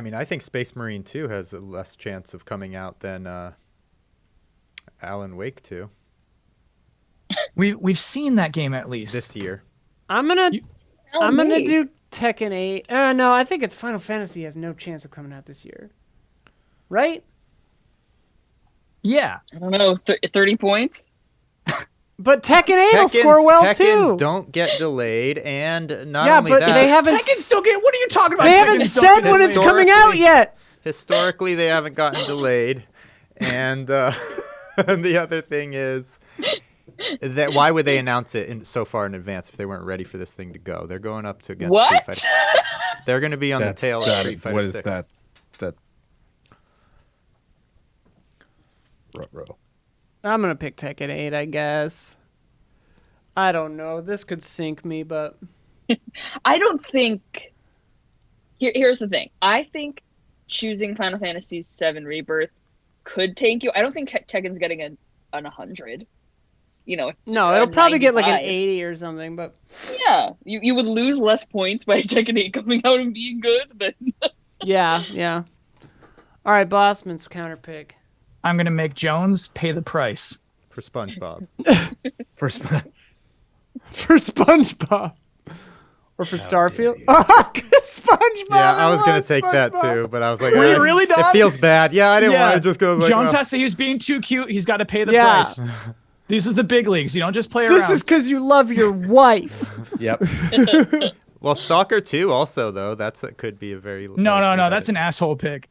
mean, I think Space Marine 2 has a less chance of coming out than Alan Wake 2 We've seen that game at least. this year. I'm gonna Oh, wait. do Tekken 8. No, I think it's Final Fantasy has no chance of coming out this year. Right? Yeah. I don't know, 30 points? But Tekken 8 will score well Tekkens too. don't get delayed, and not Yeah, only but that, they haven't Tekken still get. What are you talking about? they haven't Tekken still said get when it's delayed. coming out yet. historically they haven't gotten delayed, and and the other thing is that why would they announce it so far in advance if they weren't ready for this thing to go? They're going up to against What? Street Fighter. They're going to be on the tail of Street Fighter What is 6. that? Ruh-roh. I'm gonna pick Tekken 8, I guess. I don't know. This could sink me, but I don't think. Here's the thing. I think choosing Final Fantasy VII Rebirth could tank you. I don't think Tekken's getting an 100. You know. no, a it'll probably get like an 95. 80 or something. But Yeah, you would lose less points by Tekken 8 coming out and being good than. yeah. All right, Bossman's counterpick. I'm gonna make Jones pay the price. For SpongeBob. First, For SpongeBob. Or for How dare Starfield? you. SpongeBob. Yeah, I was gonna love take that SpongeBob. too, but I was like, Were you "Ah, really, It Don? feels bad. Yeah, I didn't want to just go like, Jones oh. has to. He's being too cute. He's got to pay the Yeah. price. This is the big leagues. You don't just play This around. is because you love your wife. Yep. Well, Stalker 2 also though. Could be a very No. That's an asshole pick.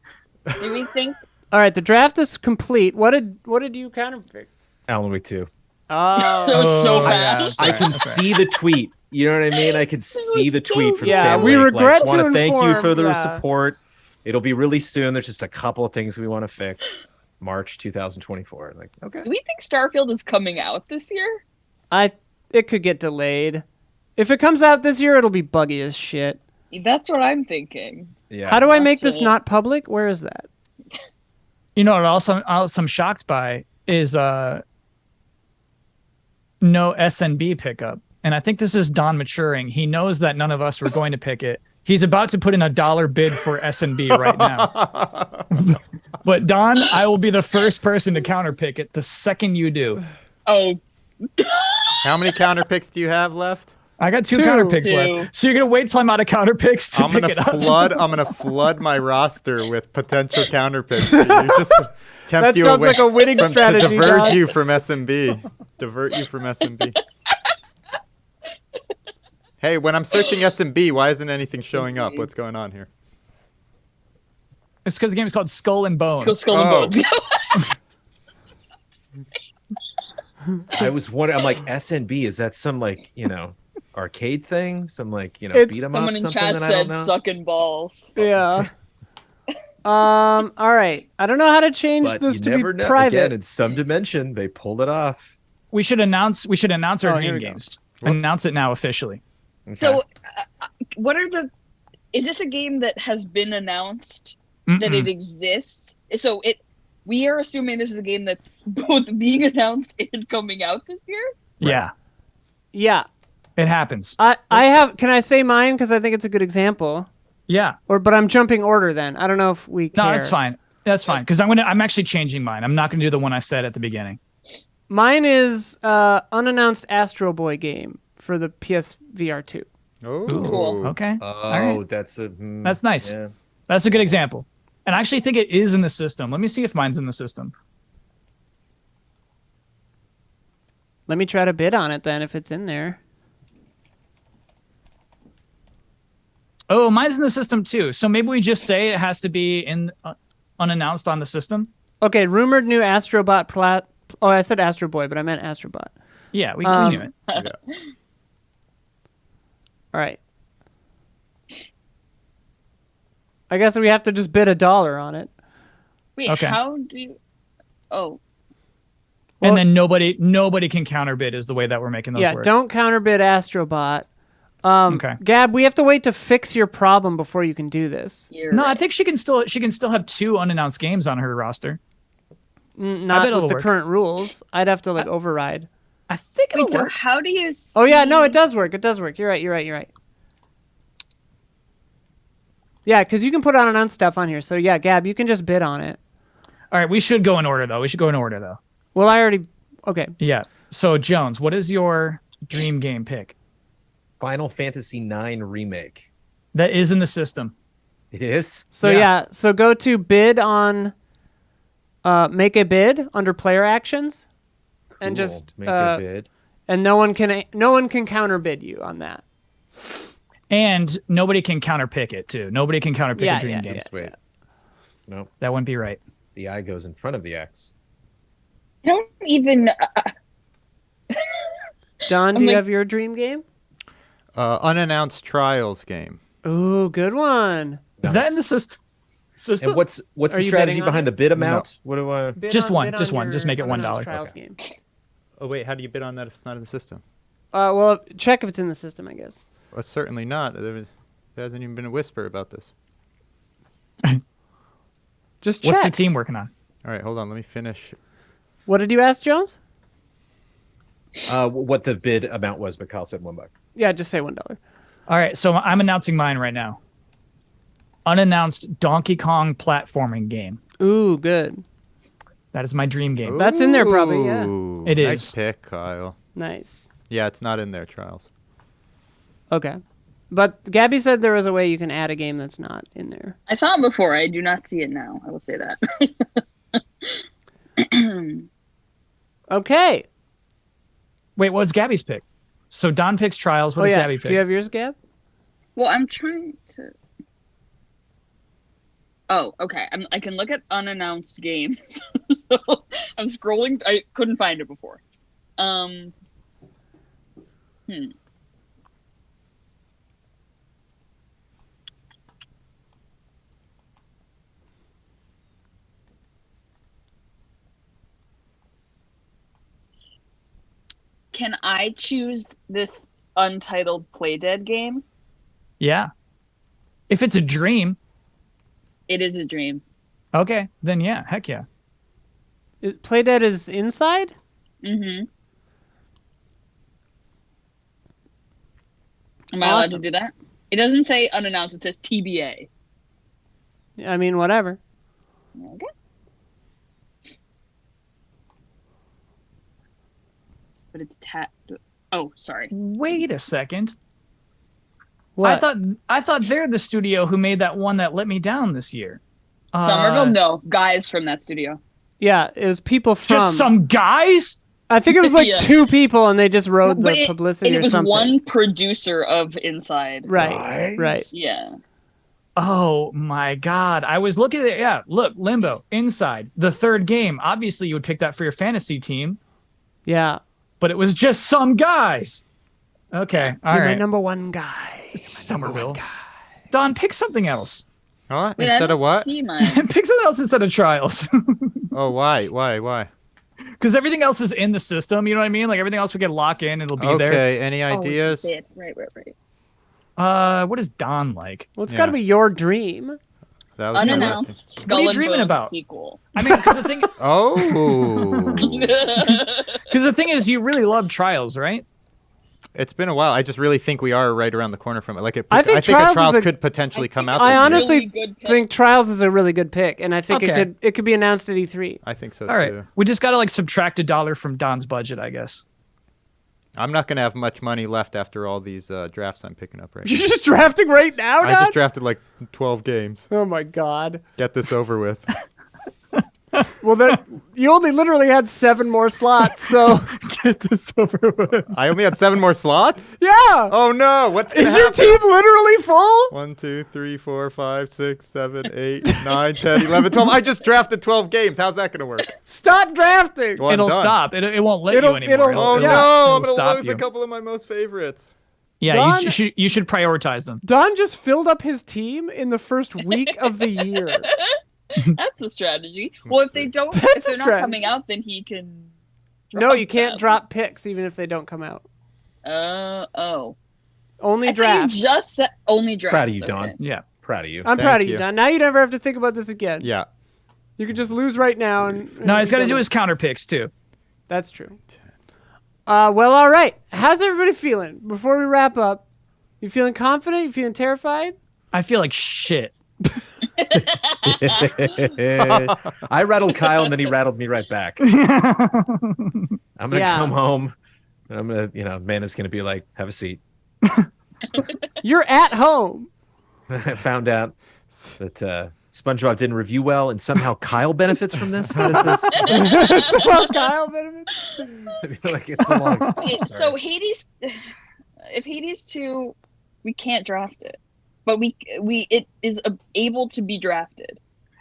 Do we think All right, the draft is complete. What did you counterpick? Alan Wake 2. that was so Oh, yeah. fast? I can see the tweet. You know what I mean? I can see the tweet from Yeah, Sam we Lake, regret want to thank you inform- for the yeah. support. It'll be really soon. There's just a couple of things we want to fix. March 2024. Like, okay. Do we think Starfield is coming out this year? It could get delayed. If it comes out this year, it'll be buggy as shit. That's what I'm thinking. Yeah. How do I Not make this to- not public? Where is that? You know what else I'm shocked by is no SNB pickup. And I think this is Don maturing. He knows that none of us were going to pick it. He's about to put in $1 bid for SNB right now. But Don, I will be the first person to counterpick it the second you do. Oh, How many counter picks do you have left? I got two Two. counterpicks Two. left. So you're gonna wait till I'm out of counterpicks to I'm pick gonna it up. I'm gonna flood my roster with potential counter picks. You just tempt That you sounds away like a winning to strategy. divert Don. you from SMB. Divert you from SMB. Hey, when I'm searching SMB, why isn't anything showing up? What's going on here? It's because the game is called Skull and Bones. go Skull and Oh. Bones. I was wondering, I'm like, SNB, is that some like, arcade thing? Some like, It's- beat 'em up Someone in something chat that I don't said know? sucking balls. Yeah. All right. I don't know how to change But this you to never be know. private. Again, in some dimension, they pulled it off. We should announce our Oh, here dream we go. games. Whoops. Announce it now officially. Okay. So, what are the? Is this a game that has been announced that Mm-mm. it exists? So we are assuming this is a game that's both being announced and coming out this year. Yeah, Yeah. it happens. I have. Can I say mine? Because I think it's a good example. Yeah. But I'm jumping order then. I don't know if we care. No, that's fine. That's fine. Because I'm actually changing mine. I'm not gonna do the one I said at the beginning. Mine is unannounced Astro Boy game for the PSVR 2. Oh, Cool. Okay. Oh, All right. that's That's nice. Yeah. That's a good example. And I actually think it is in the system. Let me see if mine's in the system. Let me try to bid on it then if it's in there. Oh, mine's in the system too. So maybe we just say it has to be in unannounced on the system. Okay, rumored new Astrobot Oh, I said Astro Boy, but I meant Astrobot. Yeah, we Um, knew it. yeah. All right. I guess we have to just bid $1 on it. Wait, Okay. how do you? Oh, Well- And then nobody can counterbid is the way that we're making those Yeah, work. don't counterbid Astrobot. Okay. Gab, we have to wait to fix your problem before you can do this. you're No, I right. think she can still have 2 unannounced games on her roster. Not bet it'll with the work. current rules. I'd have to override. I think it'll Wait, so work. how do you? See... Oh yeah, no, it does work. It does work. You're right. Yeah, because you can put unannounced stuff on here. So yeah, Gab, you can just bid on it. All right, we should go in order though. Well, I already. Okay. Yeah. So Jones, what is your dream game pick Final Fantasy IX Remake. that is in the system? It is? So Yeah. yeah, so go to bid on. Make a bid under player actions, and Cool. just Make a bid. and no one can counterbid you on that. And nobody can counterpick it too. Nobody can counterpick Yeah, a dream yeah, game. yeah. Sweet. No, That wouldn't be right. the I goes in front of the X. I don't even. Don, do I'm you like- have your dream game? Unannounced Trials game. Ooh, good one. Is that in the system? And what's Are the you strategy bidding on behind it? the bid amount? What do I? Bid Just one, bid just one. your Just make it unannounced $1. Trials Okay. game. Oh wait, how do you bid on that if it's not in the system? Well, check if it's in the system, I guess. Well, certainly not. There hasn't even been a whisper about this. Just What's the check. team working on? All right, hold on. Let me finish. What did you ask, Jones? What the bid amount was, but Kyle said $1. Yeah, just say $1. All right, so I'm announcing mine right now. Unannounced Donkey Kong platforming game. Ooh, good. That is my dream game. That's in there probably, yeah. Ooh, It nice is. pick, Kyle. Nice. Yeah, it's not in there, Trials. Okay. But Gabby said there was a way you can add a game that's not in there. I saw it before. I do not see it now. I will say that. Okay. Wait, what's Gabby's pick? So Don picks Trials. What does Gabby pick? Do you have yours, Gab? Well, I'm trying to. Oh, okay. I can look at unannounced games. So I'm scrolling. I couldn't find it before. Can I choose this untitled Playdead game? Yeah. If it's a dream. It is a dream. Okay, then yeah, heck yeah. Playdead is inside? Mm-hmm. Am I allowed to do that? It doesn't say unannounced. It says TBA. I mean, whatever. Okay. But it's Oh, sorry. Wait a second. What? I thought they're the studio who made that one that let me down this year. Somerville? No, guys from that studio. Yeah, it was people from... Just some guys? I think it was like Yeah. 2 people, and they just rode But the publicity it or was something. one producer of Inside. Right, right. Yeah. Oh my god. I was looking at it. Yeah, look, Limbo, Inside, the third game. Obviously, you would pick that for your fantasy team, Yeah. but it was just some guys. Okay, all You're my right. number one guy. Somerville. Don, pick something else. What? Wait, Instead of what? See mine. Pick something else instead of Trials. Oh, why? Because everything else is in the system, you know what I mean? Like everything else we can lock in, it'll be there. Okay, any Oh, ideas? it's it. Right. What is Don like? Well, it's got to Yeah. be your dream. That was my last Unannounced Skull What are you and dreaming Bones about? sequel. I mean, because the thing, one. Oh. because the thing is, you really love Trials, right? It's been a while. I just really think we are right around the corner from it. Like, I think Trials Trials is a- could potentially come out. I this year. honestly Really good pick. think Trials is a really good pick, and I think Okay. it could be announced at E3. I think so All right, too. we just gotta like subtract $1 from Don's budget, I guess. I'm not gonna have much money left after all these drafts I'm picking up right You're now. just drafting right now, I Don? just drafted like 12 games. Oh my god. Get this over with. Well, then you only literally had 7 more slots, so Get this over with. I only had 7 more slots. yeah. Oh no! What's gonna Is your happen? team literally full? 1, 2, 3, 4, 5, 6, 7, 8, 9, 10, 11, 12. I just drafted 12 games. How's that gonna work? Stop drafting. Well, I'm It'll done. stop. It won't let It'll- you anymore. it'll- Oh Yeah. no! I'm it'll gonna stop lose you. a couple of my most favorites. Yeah, Don- you should prioritize them. Don just filled up his team in the first week of the year. That's a strategy. Well, if they don't, That's if they're a not strategy. coming out, then he can. No, you can't them. drop picks even if they don't come out. Oh. Only I thought drafts. you just said only drafts. Proud of you, okay. Don. Yeah. Proud of you. I'm Thank proud of you, you. Don. Now you never have to think about this again. Yeah. You can just lose right now. And No, he's got to and- do his counter picks too. That's true. Well, all right. How's everybody feeling before we wrap up? You feeling confident? You feeling terrified? I feel like shit. I rattled Kyle and then he rattled me right back. I'm gonna Yeah. come home and I'm gonna, Amanda's gonna be like, have a seat. You're at home. I found out that SpongeBob didn't review well, and somehow Kyle benefits from this. How does this? So Kyle benefit. I feel like it's a long story. So Hades, if Hades 2, we can't draft it, but it is able to be drafted.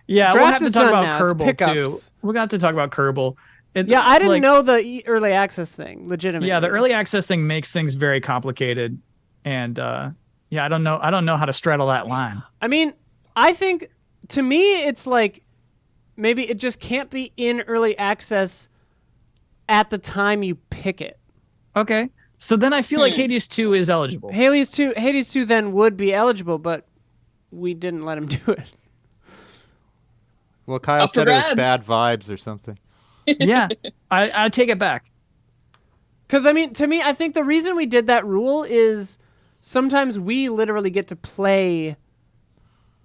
Yeah, we'll Draft have to is talk done about now. It's Kerbal pickups. too. We're gonna have to talk about Kerbal. Yeah, I didn't like, know the early access thing. Legitimately. Yeah, the early access thing makes things very complicated, and yeah, I don't know how to straddle that line. I mean, I think to me it's like maybe it just can't be in early access at the time you pick it. Okay, so then I feel like Hades 2 is eligible. Hades 2 then would be eligible, but we didn't let him do it. Well, Kyle Up for said it was grabs. bad vibes or something. Yeah, I take it back. Because, I mean, to me, I think the reason we did that rule is sometimes we literally get to play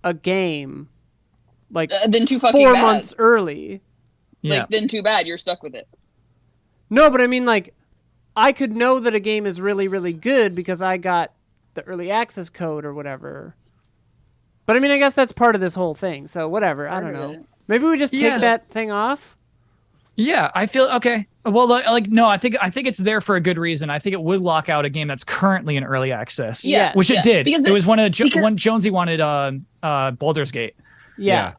a game like Then too fucking 4 bad. months early. Yeah, Like, then too bad. You're stuck with it. No, but I mean, like, I could know that a game is really, really good because I got the early access code or whatever. But I mean, I guess that's part of this whole thing. So whatever. I don't know. Maybe we just take that thing off. Yeah, I feel okay. Well, no, I think it's there for a good reason. I think it would lock out a game that's currently in early access. Yeah, which it did. Because it was one Jonesy wanted Baldur's Gate. Yeah.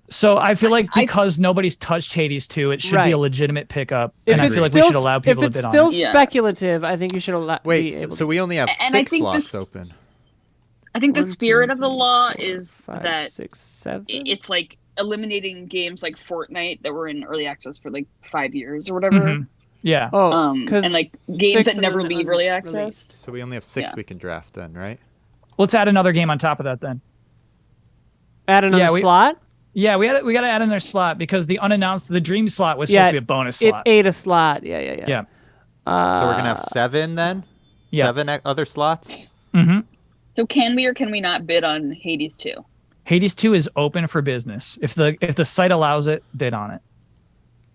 So I feel like because nobody's touched Hades 2, it should be a legitimate pickup. If and I feel like we should allow people to bid on it. If it's still speculative, I think you should allow. Wait, so we only have 6 slots open. I think the 1, spirit 2, of the 3, law 4, is 5, that 6, 7. it's like eliminating games like Fortnite that were in early access for like 5 years or whatever. Mm-hmm. Yeah. And like games that never leave early access. So we only have 6 we can draft then, right? Let's add another game on top of that then. Add another slot? Yeah, we got to add another slot because the dream slot was supposed to be a bonus slot. It ate a slot. Yeah. Yeah. So we're going to have 7 then? Yeah. 7 other slots? Mm-hmm. So can we or can we not bid on Hades 2? Hades 2 is open for business. If the site allows it, bid on it.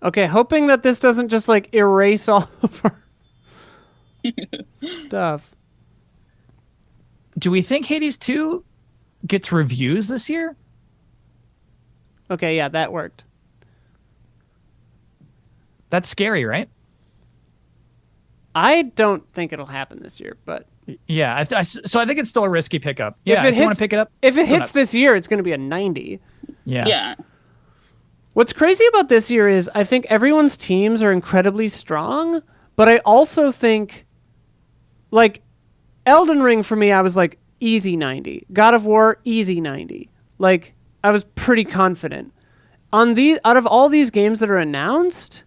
Okay, hoping that this doesn't just like erase all of our stuff. Do we think Hades 2 gets reviews this year? Okay, yeah, that worked. That's scary, right? I don't think it'll happen this year, but yeah, so I think it's still a risky pickup. Yeah, if you want to pick it up, if it hits this year, it's going to be a 90. Yeah. What's crazy about this year is I think everyone's teams are incredibly strong, but I also think, like, Elden Ring for me, I was like, easy 90. God of War, easy 90. Like, I was pretty confident. Out of all these games that are announced,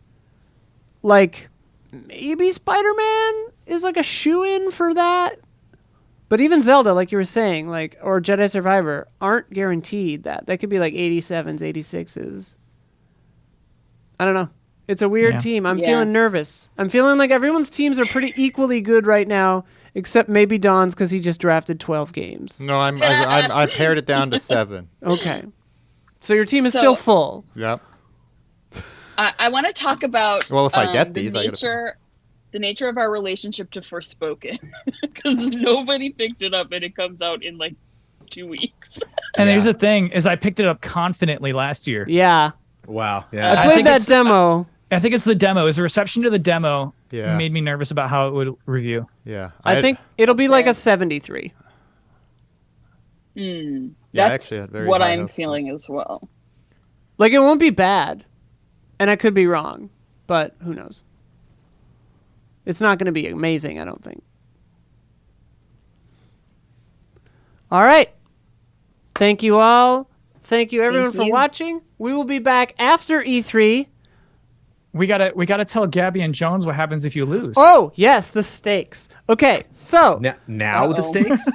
like, maybe Spider-Man is like a shoe-in for that. But even Zelda, like you were saying, like, or Jedi Survivor aren't guaranteed that. That could be like 87s, 86s. I don't know. It's a weird team. I'm feeling nervous. I'm feeling like everyone's teams are pretty equally good right now, except maybe Don's because he just drafted 12 games. No, I pared it down to 7. Okay. So your team is still full. Yep. I want to talk about if I get these, the nature of our relationship to Forspoken, because nobody picked it up and it comes out in like 2 weeks. And here's the thing: is I picked it up confidently last year. Yeah. Wow. Yeah. I played that demo. I think it's the demo. Is the reception to the demo Yeah. made me nervous about how it would review. Yeah. I think it'll be like a 73. That's what I'm feeling as well. Like, it won't be bad. And I could be wrong, but who knows? It's not going to be amazing, I don't think. All right. Thank you all. Thank you everyone for watching. We will be back after E3. We gotta tell Gabby and Jones what happens if you lose. Oh, yes, the stakes. Okay, so now the stakes?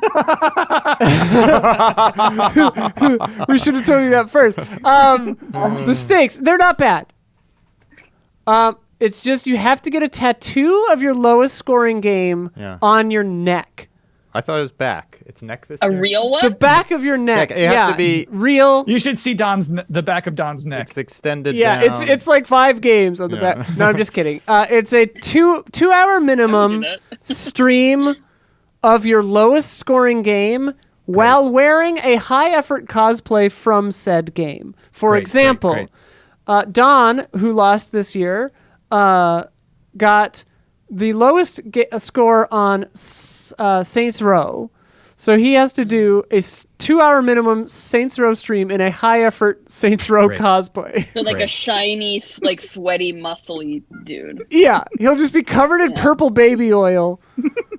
we should have told you that first. The stakes, they're not bad. It's just you have to get a tattoo of your lowest scoring game on your neck. I thought it was back. It's neck this year? A real one? The back of your neck. It has to be real. You should see the back of Don's neck. It's extended down. It's like 5 games on the back. No, I'm just kidding. It's a 2-hour minimum stream of your lowest scoring game while wearing a high effort cosplay from said game. For example, Don, who lost this year, got the lowest score on Saints Row. So he has to do a 2-hour minimum Saints Row stream in a high-effort Saints Row cosplay. So like a shiny, like sweaty, muscly dude. Yeah, he'll just be covered in purple baby oil.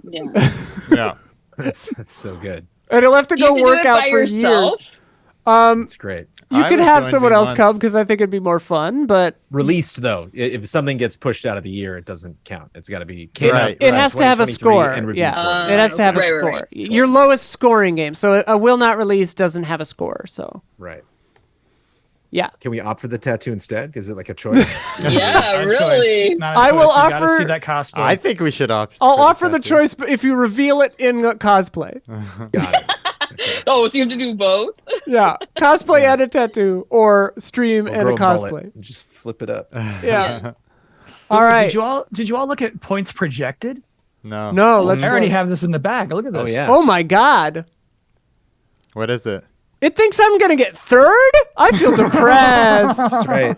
Yeah. That's so good. And he'll have to go work out for yourself? years. It's great. You could have someone else come because I think it'd be more fun, but... Released, though. If something gets pushed out of the year, it doesn't count. It's got to be... It has to have a score. It has to have a score. Right. Your lowest scoring game. So a will not release doesn't have a score, so... Right. Yeah. Can we opt for the tattaoo instead? Is it like a choice? Yeah, really. I will offer... see that cosplay. I think we should opt. I'll offer the choice if you reveal it in cosplay. Got it. Oh, so you have to do both? Yeah. Cosplay and a tattoo, or stream and a cosplay. And just flip it up. Yeah. All right. Did you all look at points projected? No. No, let's. I already look. have this in the bag. Look at this. Oh yeah. Oh my God! What is it? It thinks I'm gonna get third. I feel depressed. That's right.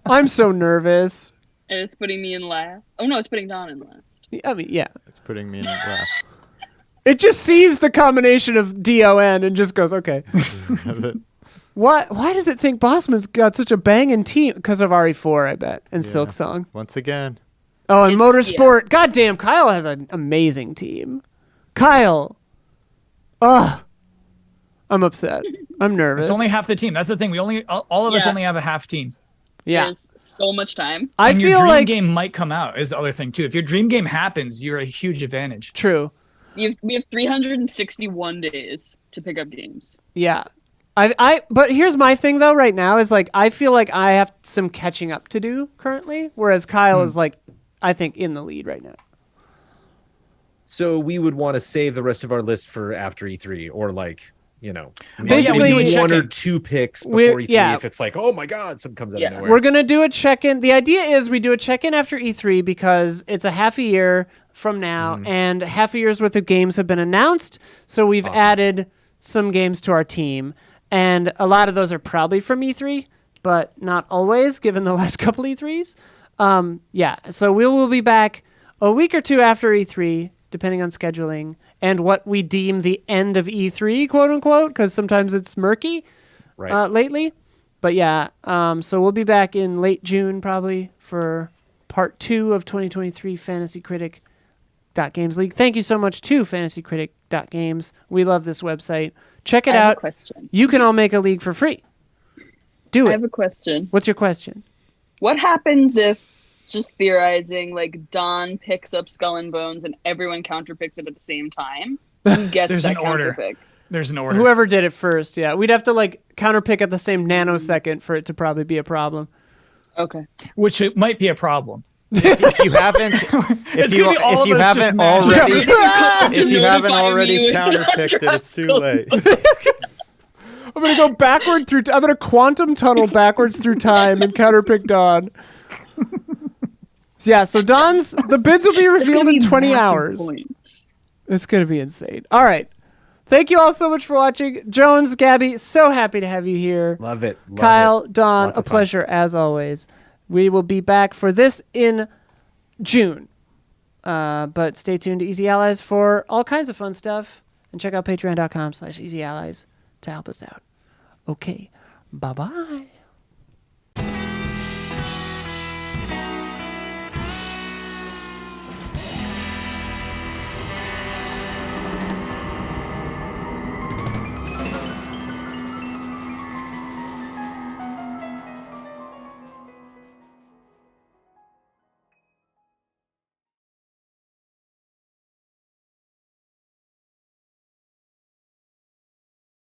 I'm so nervous. And it's putting me in last. Oh no, it's putting Don in last. I mean, yeah. It's putting me in last. It just sees the combination of DON and just goes, okay. What? Why does it think Bossman's got such a banging team? Because of RE4, I bet, and Yeah. Silk Song. Once again. Oh, and It's- Motorsport. Goddamn, Kyle has an amazing team. Kyle. Ugh. I'm upset. I'm nervous. It's only half the team. That's the thing. We only all of us Yeah. only have a half team. Yeah. There's so much time. I And feel your dream like game might come out is the other thing too. If your dream game happens, you're a huge advantage. true. We have 361 days to pick up games. Yeah. But here's my thing though right now is like I feel like I have some catching up to do currently, whereas Kyle is like I think in the lead right now. So we would want to save the rest of our list for after E3, or like, Basically, maybe one or check-in. two picks We're- before E3 yeah. if it's like, oh my God, something comes out Yeah. of nowhere. We're going to do a check-in. The idea is we do a check-in after E3 because it's a half a year from now and half a year's worth of games have been announced. So we've added some games to our team and a lot of those are probably from E3, but not always given the last couple E3s. Yeah, so we will be back a week or two after E3 depending on scheduling and what we deem the end of E3, quote unquote, because sometimes it's murky right. lately. But yeah, so we'll be back in late June probably for part 2 of 2023 Fantasy Critic Games League. Thank you so much to Fantasy Critic Games. We love this website. Check it I have a out. question. You can all make a league for free. Do I it. have a question. What's your question? What happens if, just theorizing, like Don picks up Skull and Bones and everyone counterpicks it at the same time? Who gets There's that an order. counterpick? There's an order. Whoever did it first, yeah. We'd have to like counterpick at the same nanosecond for it to probably be a problem. Okay. Which it might be a problem. If you haven't, It's gonna be all of us just mashed up. if you haven't Notify already me when counterpicked it, it's too late. I'm going to go backward through I'm going to quantum tunnel backwards through time and counterpick Dawn. Yeah, so the bids will be It's revealed gonna in be 20 massive hours. points. It's going to be insane. All right. Thank you all so much for watching. Jones, Gabby, so happy to have you here. Love it. Love Kyle, it. Dawn, Lots a of fun. pleasure as always. We will be back for this in June. But stay tuned to Easy Allies for all kinds of fun stuff. And check out patreon.com/easyallies to help us out. Okay. Bye-bye.